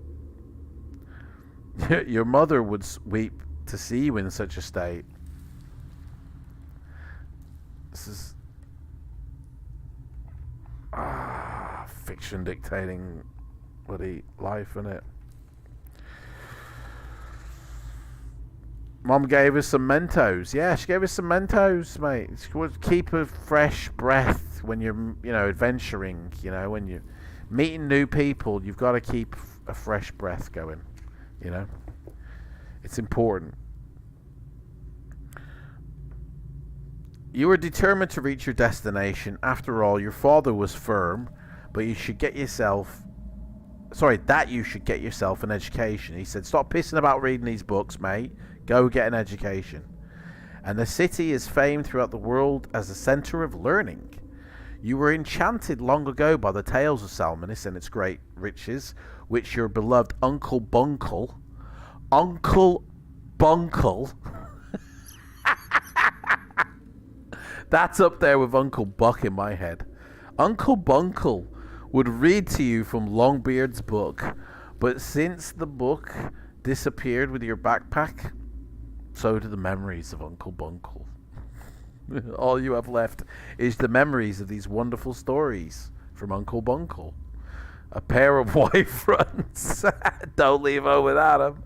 [SPEAKER 2] Your mother would weep to see you in such a state. This is fiction dictating bloody life, isn't it? Mom gave us some Mentos. Yeah, she gave us some Mentos, mate. She would keep a fresh breath when you're, adventuring. When you're meeting new people, you've got to keep a fresh breath going. It's important. You were determined to reach your destination. After all, your father was firm, but you should get yourself an education. He said, stop pissing about reading these books, mate. Go get an education. And the city is famed throughout the world as a center of learning. You were enchanted long ago by the tales of Salmonis and its great riches, which your beloved Uncle Bunkle, that's up there with Uncle Buck in my head. Uncle Bunkle would read to you from Longbeard's book, but since the book disappeared with your backpack, so do the memories of Uncle Bunkle. All you have left is the memories of these wonderful stories from Uncle Bunkle. A pair of white fronts. Don't leave home without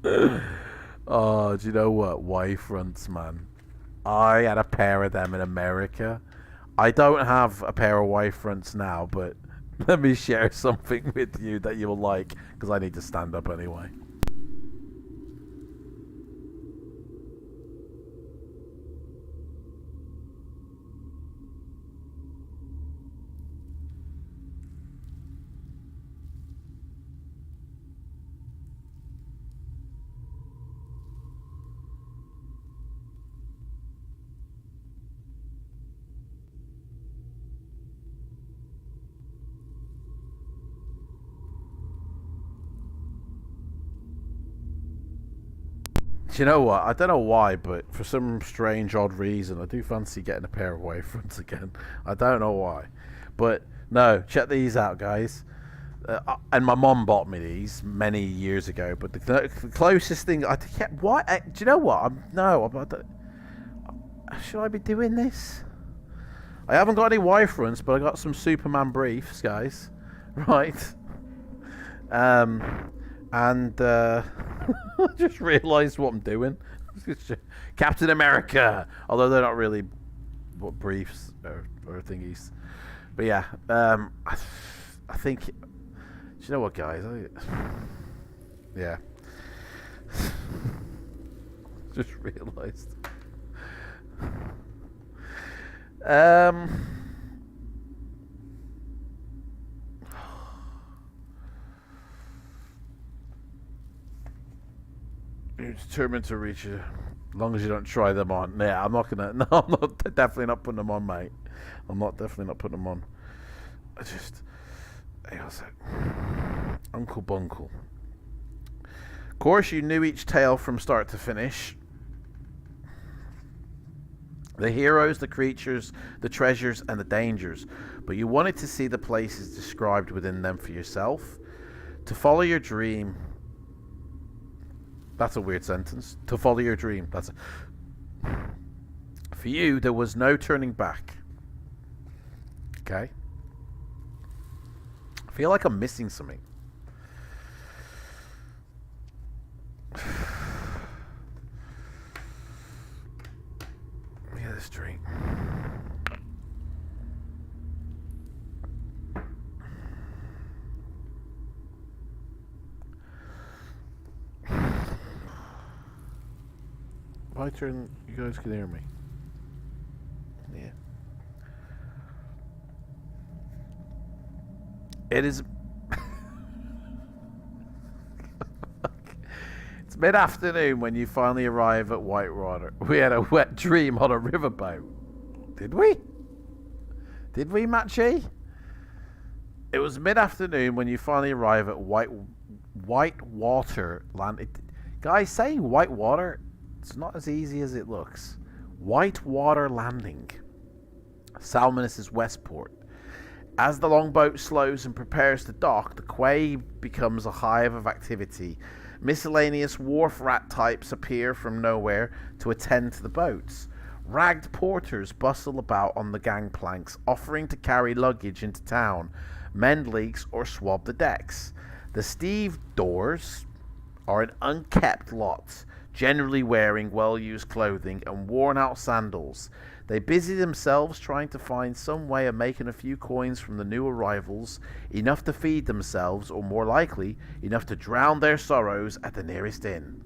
[SPEAKER 2] them. Oh, do you know what? White fronts, man. I had a pair of them in America. I don't have a pair of white fronts now, but let me share something with you that you'll like, because I need to stand up anyway. You know what? I don't know why, but for some strange, odd reason, I do fancy getting a pair of wavefronts again. I don't know why. But no, check these out, guys. And my mom bought me these many years ago. But the closest thing I kept. Why? Do you know what? Should I be doing this? I haven't got any wavefronts, but I got some Superman briefs, guys. Right. I just realised what I'm doing. Captain America, although they're not really briefs or thingies. But yeah, I think. Do you know what, guys? Yeah. Just realised. You're determined to reach it, as long as you don't try them on. Yeah, I'm not gonna. No, I'm not. Definitely not putting them on, mate. I'm not definitely not putting them on. Hang on a sec. Uncle Bunkle. Of course, you knew each tale from start to finish. The heroes, the creatures, the treasures, and the dangers. But you wanted to see the places described within them for yourself. To follow your dream. That's a weird sentence. To follow your dream. For you, there was no turning back. Okay? I feel like I'm missing something. Let me get this drink. If I turn, you guys can hear me. Yeah. It is. It's mid-afternoon when you finally arrive at Whitewater. We had a wet dream on a riverboat. Did we? Did we, Matchy? It was mid-afternoon when you finally arrive at Whitewater Land. Guys, saying Whitewater, it's not as easy as it looks. Whitewater Landing. Salmonis' Westport. As the longboat slows and prepares to dock, the quay becomes a hive of activity. Miscellaneous wharf rat types appear from nowhere to attend to the boats. Ragged porters bustle about on the gangplanks, offering to carry luggage into town, mend leaks, or swab the decks. The stevedores are an unkept lot, generally wearing well-used clothing and worn-out sandals. They busy themselves trying to find some way of making a few coins from the new arrivals, enough to feed themselves, or more likely, enough to drown their sorrows at the nearest inn.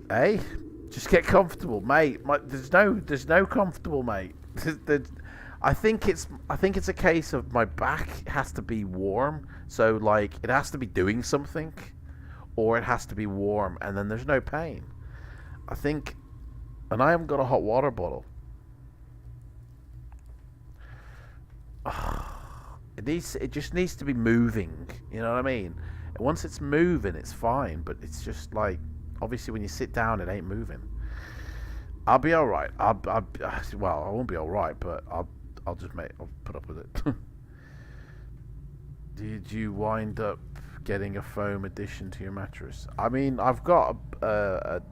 [SPEAKER 2] Hey, just get comfortable, mate. There's no comfortable, mate. I think it's a case of my back has to be warm, so like it has to be doing something, or it has to be warm, and then there's no pain. I think. And I haven't got a hot water bottle. It just needs to be moving. You know what I mean? And once it's moving, it's fine. But it's just like, obviously, when you sit down, it ain't moving. I'll be all right. Well, I won't be all right, but I'll put up with it. Did you wind up getting a foam addition to your mattress? I mean, I've got a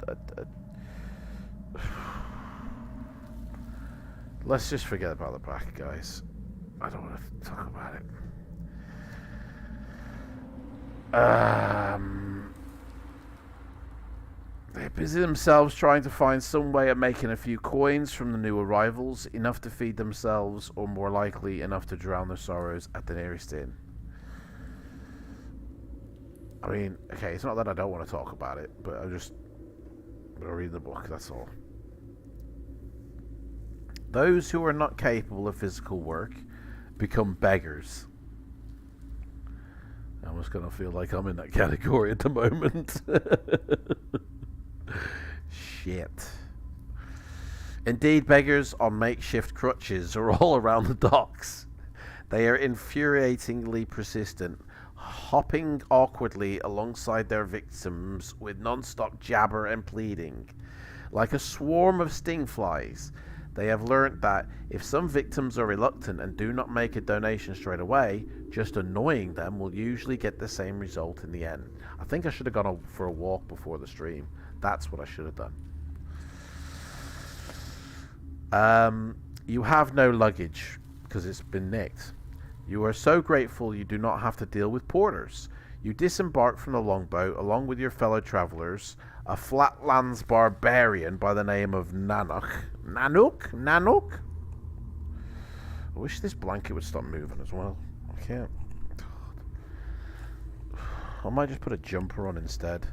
[SPEAKER 2] let's just forget about the back, guys. I don't want to talk about it. They busy themselves trying to find some way of making a few coins from the new arrivals, enough to feed themselves, or more likely, enough to drown their sorrows at the nearest inn. I mean, okay, it's not that I don't want to talk about it, but I'm gonna read the book, that's all. Those who are not capable of physical work become beggars. I'm just going to feel like I'm in that category at the moment. Shit. Indeed, beggars on makeshift crutches are all around the docks. They are infuriatingly persistent, hopping awkwardly alongside their victims with non-stop jabber and pleading. Like a swarm of stingflies, they have learnt that if some victims are reluctant and do not make a donation straight away, just annoying them will usually get the same result in the end. I think I should have gone for a walk before the stream. That's what I should have done. You have no luggage because it's been nicked. You are so grateful you do not have to deal with porters. You disembark from the longboat along with your fellow travellers, a flatlands barbarian by the name of Nanook. Nanook? I wish this blanket would stop moving as well. I can't. I might just put a jumper on instead.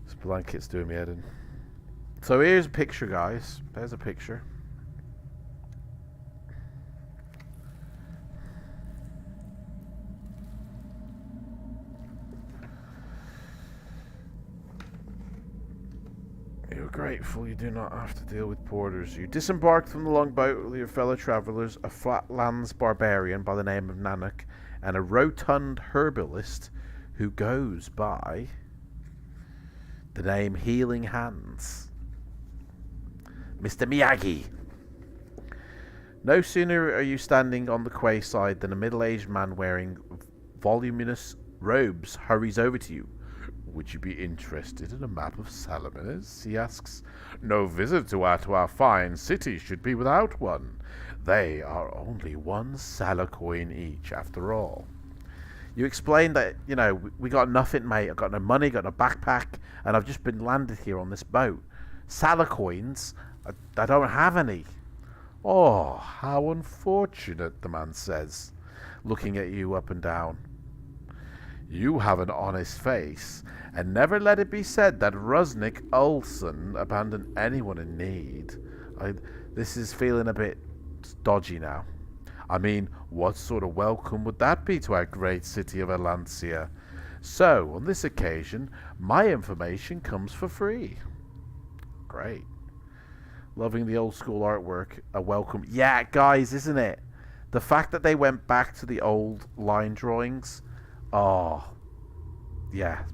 [SPEAKER 2] This blanket's doing me head in. So here's a picture, guys. There's a picture. You're grateful you do not have to deal with porters. You disembarked from the longboat with your fellow travellers, a flatlands barbarian by the name of Nanak, and a rotund herbalist who goes by the name Healing Hands. Mr. Miyagi. No sooner are you standing on the quayside than a middle-aged man wearing voluminous robes hurries over to you. Would you be interested in a map of Salmonis? He asks. No visitor to our fine city should be without one. They are only one salacoin each, after all. You explain that, you know, we got nothing, mate. I've got no money, got no backpack, and I've just been landed here on this boat. Salacoins? I don't have any. Oh, how unfortunate, the man says, looking at you up and down. You have an honest face, and never let it be said that Rusnik Olsen abandoned anyone in need. This is feeling a bit dodgy now. I mean, what sort of welcome would that be to our great city of Alancia? So, on this occasion, my information comes for free. Great. Loving the old school artwork. A welcome. Yeah, guys, isn't it? The fact that they went back to the old line drawings. Oh, yeah.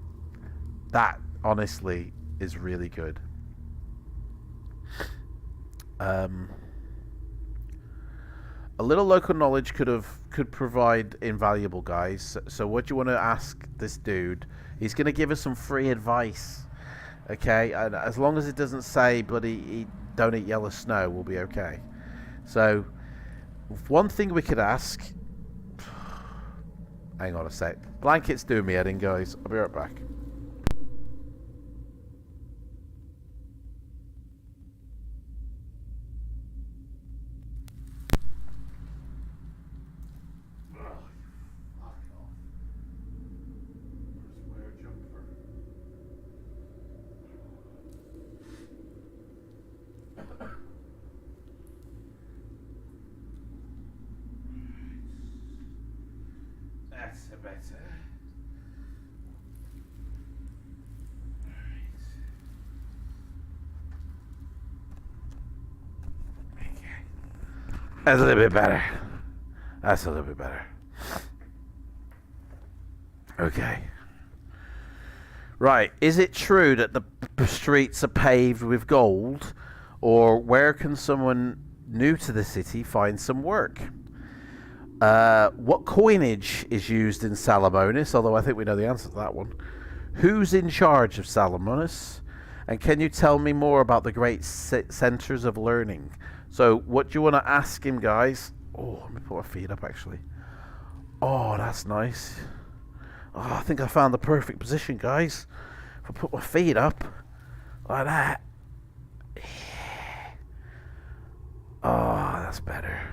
[SPEAKER 2] That, honestly, is really good. A little local knowledge could provide invaluable, guys. So what do you want to ask this dude? He's going to give us some free advice. Okay? And as long as it doesn't say bloody don't eat yellow snow, we'll be okay. So one thing we could ask. Hang on a sec. Blanket's doing me head in, guys. I'll be right back. That's better. That's a little bit better. That's a little bit better. Okay. Right. Is it true that the streets are paved with gold? Or where can someone new to the city find some work? What coinage is used in Salmonis? Although I think we know the answer to that one. Who's in charge of Salmonis? And can you tell me more about the great centers of learning? So what do you want to ask him, guys? Oh, let me put my feet up, actually. Oh, that's nice. Oh, I think I found the perfect position, guys. If I put my feet up like that. Yeah. Oh, that's better.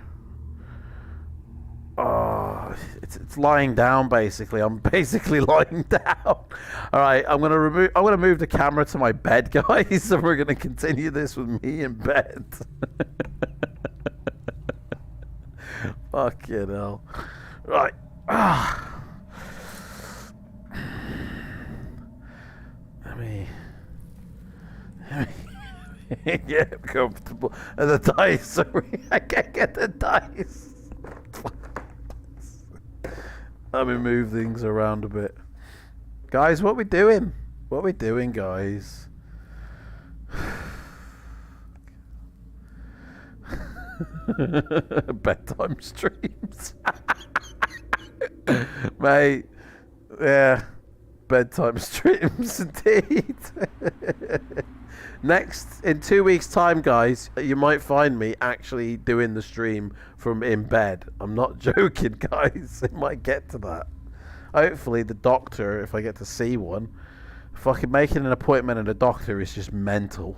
[SPEAKER 2] Oh, it's lying down, basically. I'm basically lying down. All right, I'm gonna move the camera to my bed, guys, and we're gonna continue this with me in bed. Fucking hell. Right. Let me get comfortable. And the dice, sorry, I can't get the dice. Let me move things around a bit. Guys, what we doing? What we doing, guys? Bedtime streams. Mate, yeah. Bedtime streams indeed. Next, in 2 weeks' time, guys, you might find me actually doing the stream from in bed. I'm not joking, guys. It might get to that. Hopefully, the doctor, if I get to see one, fucking making an appointment at a doctor is just mental.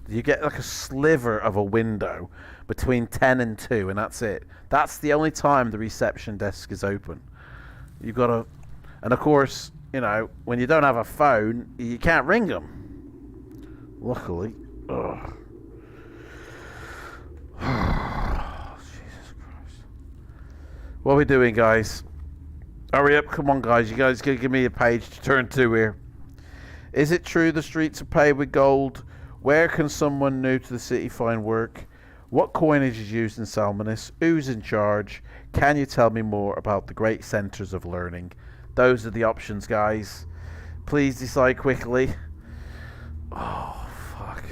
[SPEAKER 2] You get like a sliver of a window between 10 and 2, and that's it. That's the only time the reception desk is open. You've got to... And of course, you know, when you don't have a phone, you can't ring them. Luckily. Ugh. Jesus Christ. What are we doing, guys? Hurry up, come on, guys. You guys gotta give me a page to turn to here. Is it true the streets are paved with gold? Where can someone new to the city find work? What coinage is used in Salmonis? Who's in charge? Can you tell me more about the great centers of learning? Those are the options, guys. Please decide quickly. Oh, fuck.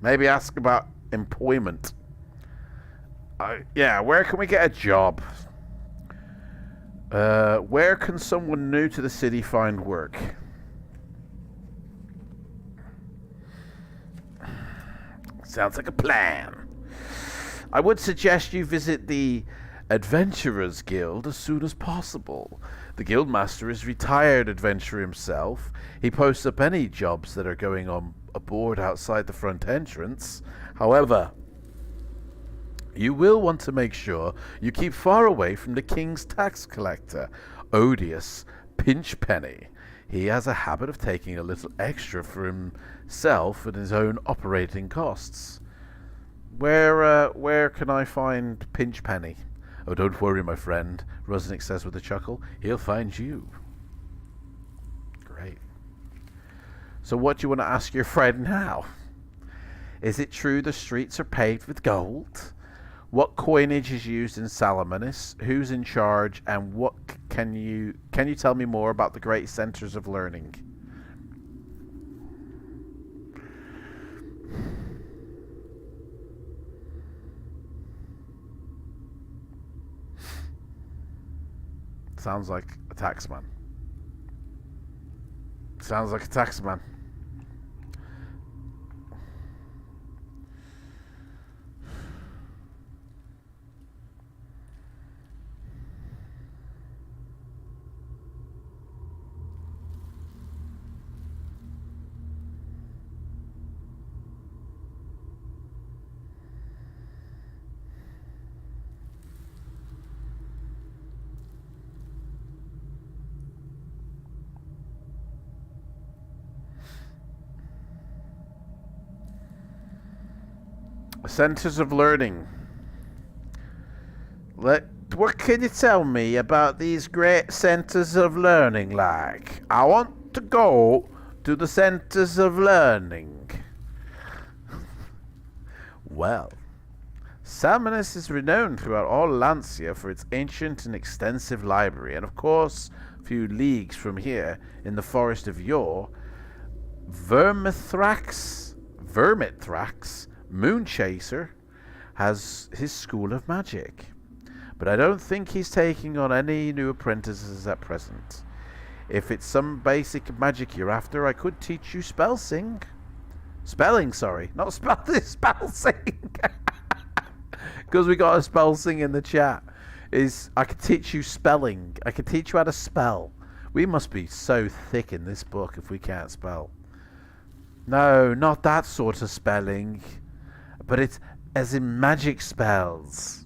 [SPEAKER 2] Maybe ask about employment. Yeah, where can we get a job? Where can someone new to the city find work? Sounds like a plan. I would suggest you visit the Adventurers Guild as soon as possible. The Guildmaster is retired adventurer himself. He posts up any jobs that are going on aboard outside the front entrance. However, you will want to make sure you keep far away from the King's tax collector, odious Pinchpenny. He has a habit of taking a little extra for himself and his own operating costs. Where can I find Pinchpenny? Oh, don't worry, my friend, Rusnik says with a chuckle. He'll find you. Great. So what do you want to ask your friend now? Is it true the streets are paved with gold? What coinage is used in Salmonis? Who's in charge? And what can you tell me more about the great centers of learning? Sounds like a taxman. Sounds like a taxman. Centers of learning. What can you tell me about these great centers of learning, like? I want to go to the centers of learning. Well, Salmonis is renowned throughout all Lancia for its ancient and extensive library, and of course, a few leagues from here, in the forest of Yore, Vermithrax, Moonchaser, has his school of magic. But I don't think he's taking on any new apprentices at present. If it's some basic magic you're after, I could teach you spelling, sorry. Not spellsing. Because we got a spellsing in the chat. I could teach you spelling. I could teach you how to spell. We must be so thick in this book if we can't spell. No, not that sort of spelling. But it's as in magic spells.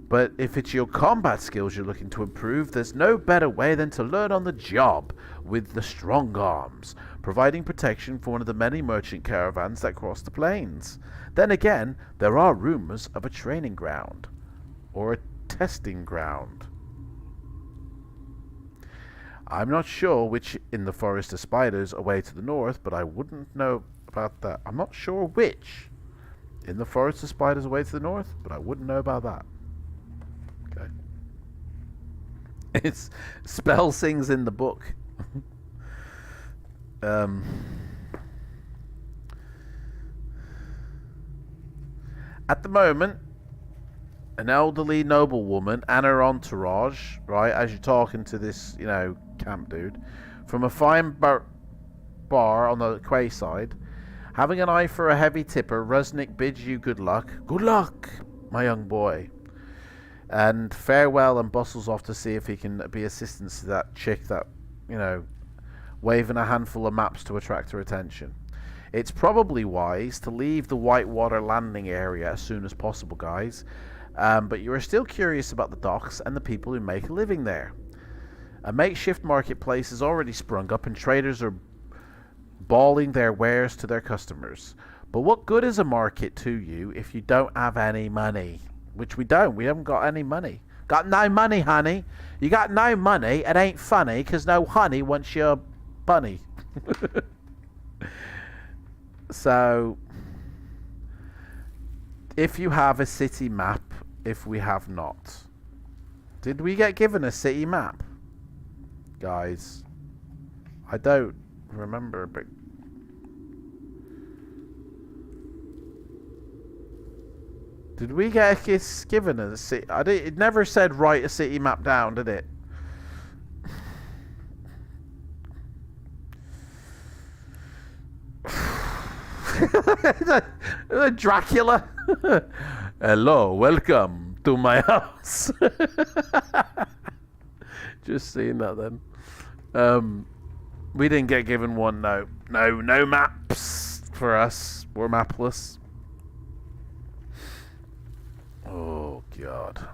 [SPEAKER 2] But if it's your combat skills you're looking to improve, there's no better way than to learn on the job with the strong arms, providing protection for one of the many merchant caravans that cross the plains. Then again, there are rumors of a training ground, or a testing ground. I'm not sure which in the forest of spiders away to the north, but I wouldn't know about that. I'm not sure which in the forest of spiders away to the north, but I wouldn't know about that. Okay. It's spellsing's in the book. At the moment, an elderly noblewoman and her entourage, right, as you're talking to this, camp dude, from a fine bar on the quayside, having an eye for a heavy tipper, Rusnik bids you good luck. Good luck, my young boy. And farewell, and bustles off to see if he can be assistance to that chick that, waving a handful of maps to attract her attention. It's probably wise to leave the Whitewater landing area as soon as possible, guys. But you are still curious about the docks and the people who make a living there. A makeshift marketplace has already sprung up and traders are bawling their wares to their customers. But what good is a market to you if you don't have any money? Which we don't. We haven't got any money. Got no money, honey. You got no money. It ain't funny because no honey wants your bunny. So, if you have a city map, if we have not. Did we get given a city map? Guys, I don't remember, but did we get given a city? It never said write a city map down, did it? Dracula. Hello, welcome to my house. Just seeing that then. We didn't get given one. No maps for us. We're mapless. Oh God.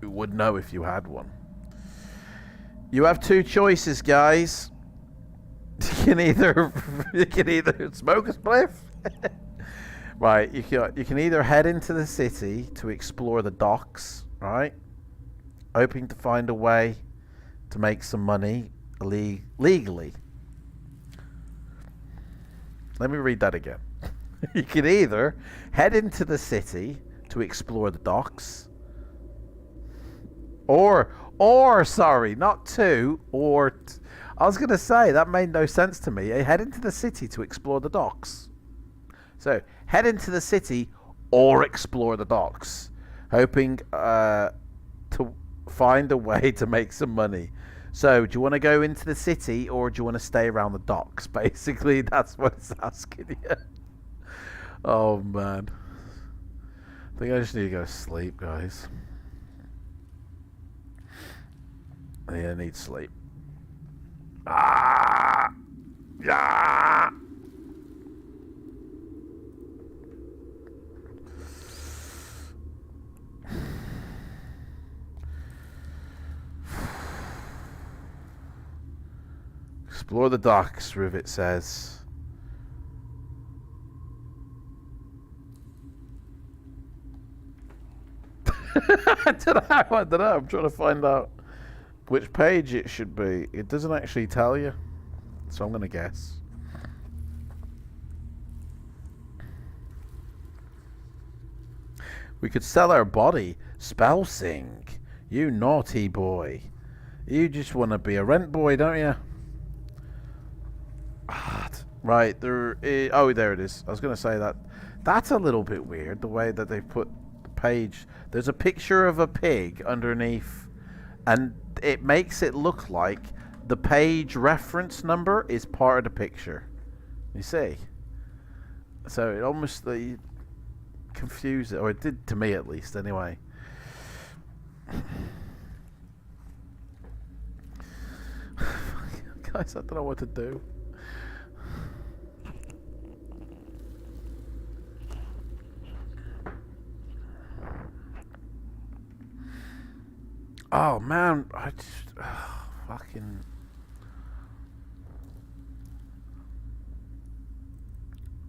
[SPEAKER 2] You would know if you had one. You have two choices, guys. You can either smoke a spliff. Right, you can either head into the city to explore the docks, right? Hoping to find a way to make some money legally. Let me read that again. You can either head into the city to explore the docks, or sorry, not to, I was going to say, that made no sense to me. Head into the city to explore the docks. So, head into the city or explore the docks, hoping to find a way to make some money. So, do you want to go into the city or do you want to stay around the docks? Basically, that's what it's asking you. Oh, man. I think I just need to go to sleep, guys. I need sleep. Ah! Yeah! Explore the docks, Rivet says. I don't know. I'm trying to find out which page it should be. It doesn't actually tell you, so I'm going to guess. We could sell our body. Spell sync. You naughty boy. You just want to be a rent boy, don't you? Right, there it is. I was going to say that. That's a little bit weird, the way that they put the page. There's a picture of a pig underneath, and it makes it look like the page reference number is part of the picture. You see? So it almost confused it, or it did to me at least, anyway. Guys, I don't know what to do. Oh man, I just fucking.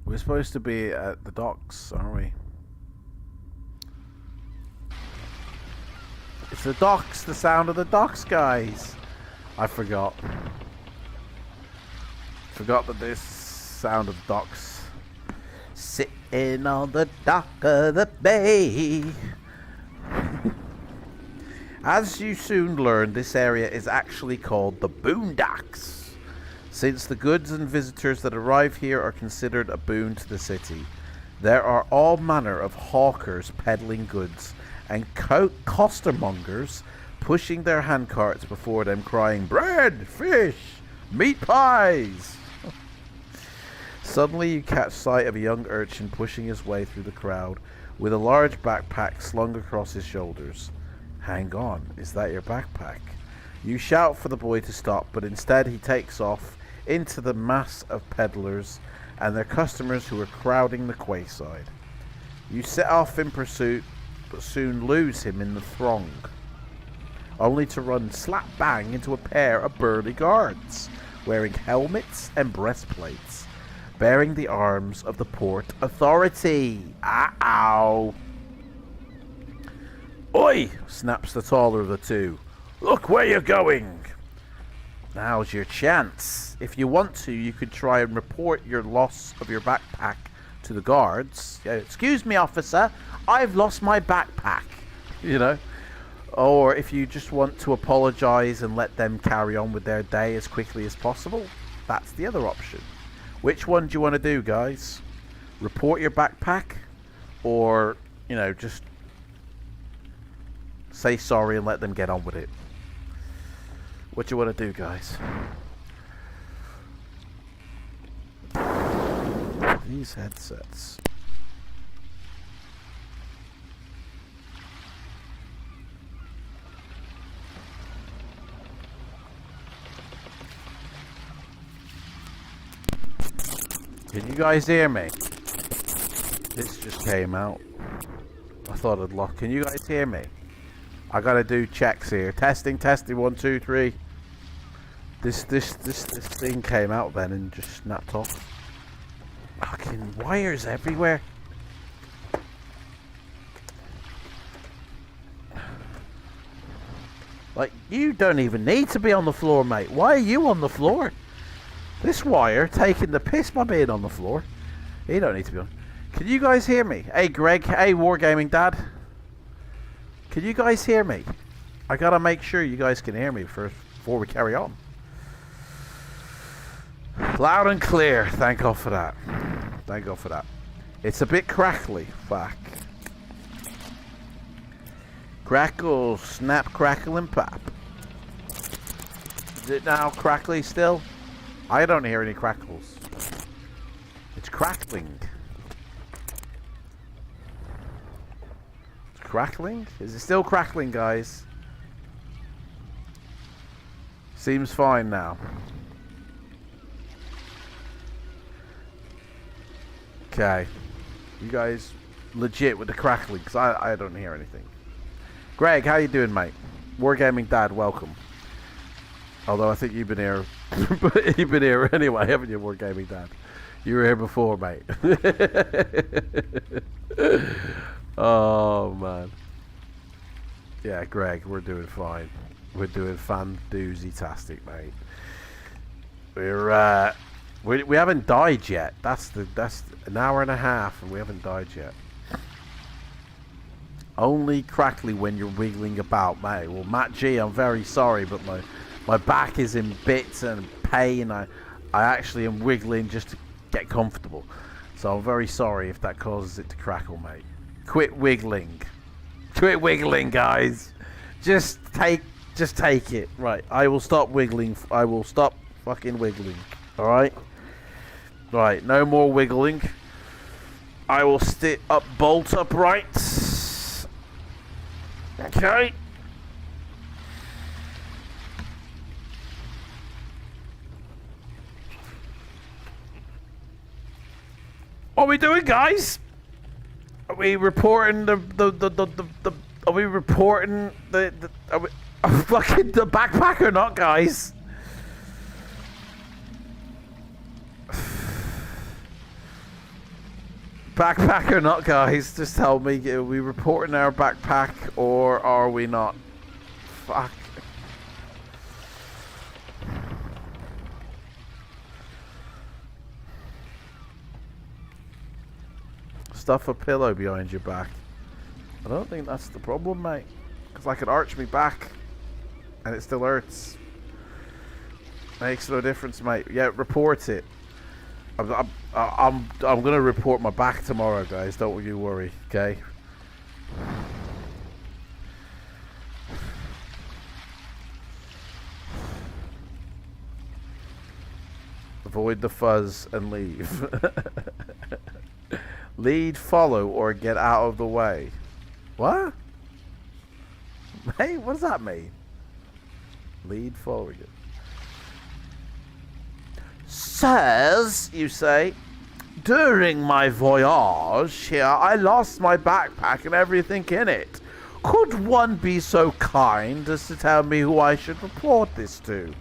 [SPEAKER 2] We're supposed to be at the docks, aren't we? It's the docks, the sound of the docks, guys. I forgot. Forgot that this sound of docks. Sitting on the dock of the bay. As you soon learn, this area is actually called the Boondocks, since the goods and visitors that arrive here are considered a boon to the city. There are all manner of hawkers peddling goods, and costermongers pushing their handcarts before them crying, "Bread, fish, meat pies!" Suddenly you catch sight of a young urchin pushing his way through the crowd with a large backpack slung across his shoulders. Hang on, is that your backpack? You shout for the boy to stop, but instead he takes off into the mass of peddlers and their customers who are crowding the quayside. You set off in pursuit, but soon lose him in the throng, only to run slap bang into a pair of burly guards, wearing helmets and breastplates, bearing the arms of the Port Authority. Ow!
[SPEAKER 4] Oi!
[SPEAKER 2] Snaps the taller of the two.
[SPEAKER 4] Look where you're going!
[SPEAKER 2] Now's your chance. If you want to, you could try and report your loss of your backpack to the guards. Excuse me, officer, I've lost my backpack. You know? Or if you just want to apologize and let them carry on with their day as quickly as possible, that's the other option. Which one do you want to do, guys? Report your backpack? Or, just say sorry and let them get on with it? What do you want to do, guys? These headsets. Can you guys hear me? This just came out. I thought I'd lock. Can you guys hear me? I gotta do checks here. Testing, 1, 2, 3. This thing came out then and just snapped off. Fucking wires everywhere. Like, you don't even need to be on the floor, mate. Why are you on the floor? This wire taking the piss by being on the floor. You don't need to be on. Can you guys hear me? Hey, Greg. Hey, Wargaming Dad. Can you guys hear me? I gotta make sure you guys can hear me before we carry on. Loud and clear. Thank God for that. Thank God for that. It's a bit crackly. Fuck. Crackle, snap, crackle, and pop. Is it now crackly still? I don't hear any crackles. It's crackling. It's crackling? Is it still crackling, guys? Seems fine now. Okay. You guys legit with the crackling, because I don't hear anything. Greg, how you doing, mate? Wargaming Dad, welcome. Although I think you've been here, you've been here anyway, haven't you, Wargaming Dad? You were here before, mate. Oh man. Yeah, Greg, we're doing fine. We're doing fan-doozy-tastic, mate. We haven't died yet. That's an hour and a half, and we haven't died yet. Only crackly when you're wiggling about, mate. Well, Matt G, I'm very sorry, but my back is in bits and pain. I actually am wiggling just to get comfortable. So I'm very sorry if that causes it to crackle, mate. Quit wiggling. Quit wiggling, guys. Just take it. Right, I will stop wiggling. I will stop fucking wiggling. Alright? Right, no more wiggling. I will sit up, bolt upright. Okay. What are we doing, guys? Are we reporting are we reporting are we fucking the backpack or not, guys? Backpack or not, guys? Just tell me, are we reporting our backpack or are we not? Fuck. Stuff a pillow behind your back. I don't think that's the problem, mate. Because I could arch me back and it still hurts. Makes no difference, mate. Yeah, report it. I'm gonna report my back tomorrow, guys. Don't you worry, okay? Avoid the fuzz and leave. Lead, follow, or get out of the way. What? Hey, what does that mean? Lead, follow. Sirs, you say, during my voyage here, I lost my backpack and everything in it. Could one be so kind as to tell me who I should report this to?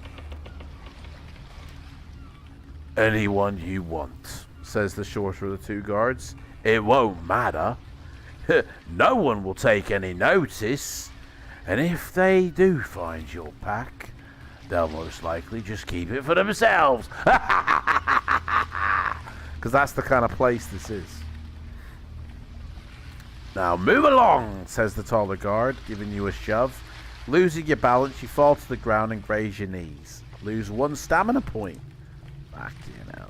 [SPEAKER 2] Anyone you want, says the shorter of the two guards. It won't matter. No one will take any notice. And if they do find your pack, they'll most likely just keep it for themselves. Because that's the kind of place this is. Now move along, says the taller guard, giving you a shove. Losing your balance, you fall to the ground and graze your knees. Lose 1 stamina point. Fuck you now.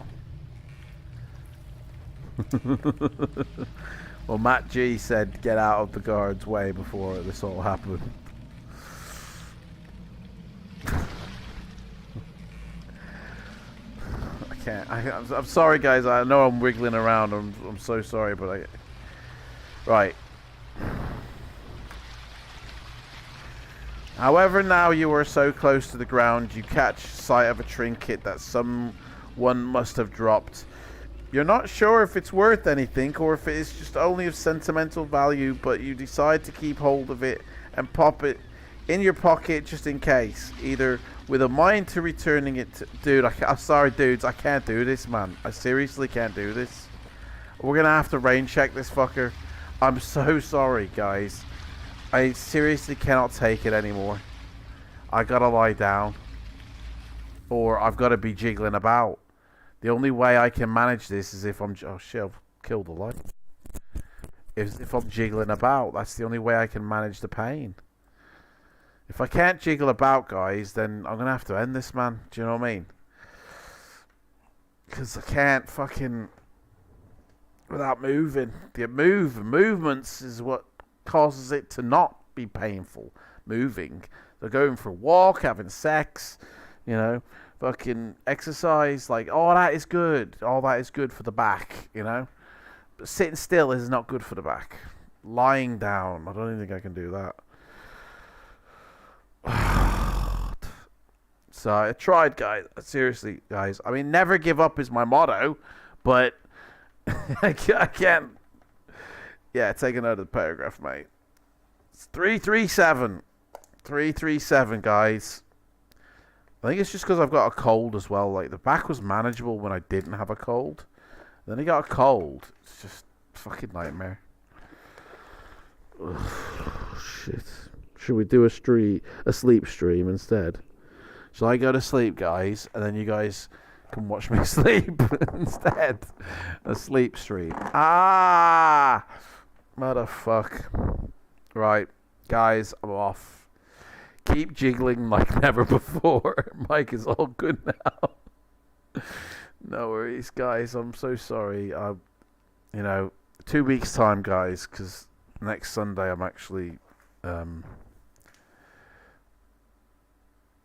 [SPEAKER 2] Well, Matt G said get out of the guard's way before this all happened. I can't. I'm sorry, guys. I know I'm wiggling around. I'm so sorry, but right. However, now you are so close to the ground, you catch sight of a trinket that someone must have dropped. You're not sure if it's worth anything or if it is just only of sentimental value, but you decide to keep hold of it and pop it in your pocket just in case. Either with a mind to returning it to... Dude, I'm sorry, dudes. I can't do this, man. I seriously can't do this. We're going to have to rain check this fucker. I'm so sorry, guys. I seriously cannot take it anymore. I gotta lie down. Or I've got to be jiggling about. The only way I can manage this is if I'm... Oh, shit, I've killed the light. If I'm jiggling about. That's the only way I can manage the pain. If I can't jiggle about, guys, then I'm going to have to end this, man. Do you know what I mean? Because I can't fucking... Without moving. The movements is what causes it to not be painful. Moving. So going for a walk, having sex, you know, fucking exercise. Like, all that is good. All that is good for the back, you know. But sitting still is not good for the back. Lying down. I don't even think I can do that. So I tried, guys. Seriously, guys. I mean, never give up is my motto, but I can't. Yeah, take a note of the paragraph, mate. It's 337. 337, guys. I think it's just because I've got a cold as well. Like, the back was manageable when I didn't have a cold. Then I got a cold. It's just a fucking nightmare. Ugh, shit. Should we do a sleep stream instead? Shall I go to sleep, guys, and then you guys can watch me sleep instead? A sleep stream. Ah! Motherfuck. Right, guys, I'm off. Keep jiggling like never before. Mike is all good now. No worries, guys. I'm so sorry. You know, 2 weeks time, guys, because next Sunday I'm actually...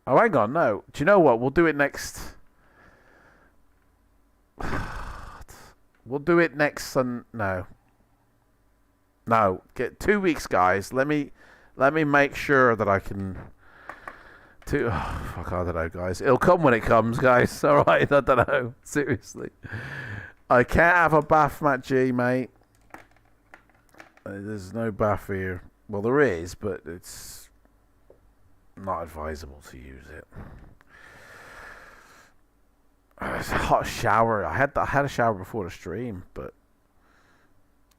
[SPEAKER 2] Oh, hang on, no. Do you know what? We'll do it next... We'll do it next No. No. Get 2 weeks, guys. Let me make sure that I can... fuck, I don't know, guys. It'll come when it comes, guys. Alright, I don't know. Seriously. I can't have a bath, Matt G, mate. There's no bath here. Well, there is, but it's... not advisable to use it. It's a hot shower. I had a shower before the stream, but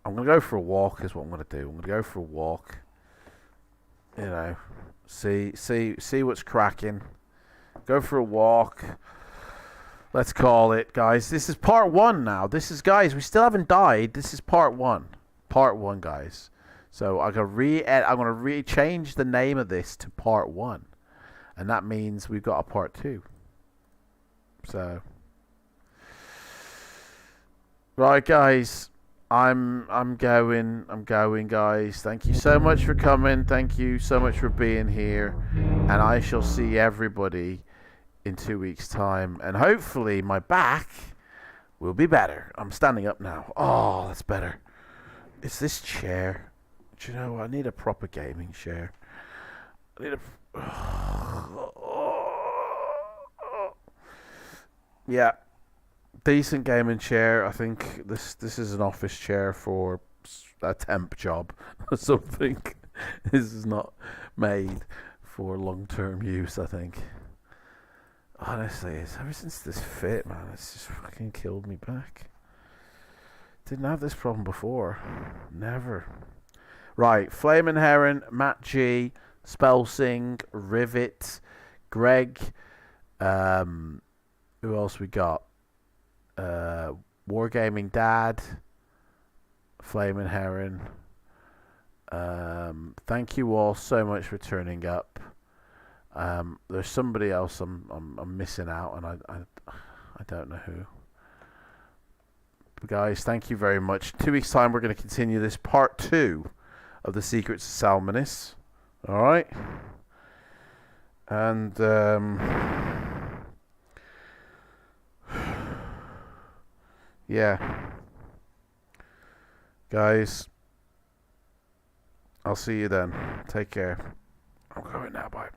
[SPEAKER 2] I'm gonna go for a walk. Is what I'm gonna do. I'm gonna go for a walk. You know, see what's cracking. Go for a walk. Let's call it, guys. This is part 1 now. This is, guys. We still haven't died. This is part 1. Part 1, guys. So I'm gonna change the name of this to part 1, and that means we've got a part 2. So, right, guys, I'm going, guys. Thank you so much for coming. Thank you so much for being here, and I shall see everybody in 2 weeks' time, and hopefully my back will be better. I'm standing up now. Oh, that's better. It's this chair. Do you know, I need a proper gaming chair. I need a... Yeah. Decent gaming chair. I think this is an office chair for a temp job or something. This is not made for long-term use, I think. Honestly, it's ever since this fit, man, it's just fucking killed me back. Didn't have this problem before. Never. Right, Flaming Heron, Matt G, Spellsing, Rivet, Greg, who else we got? Wargaming Dad, Flaming Heron. Thank you all so much for turning up. There's somebody else I'm missing out, and I don't know who. But guys, thank you very much. 2 weeks time, we're going to continue this part 2 of the Secrets of Salmonis. Alright? And, yeah. Guys, I'll see you then. Take care. I'm going now, bye.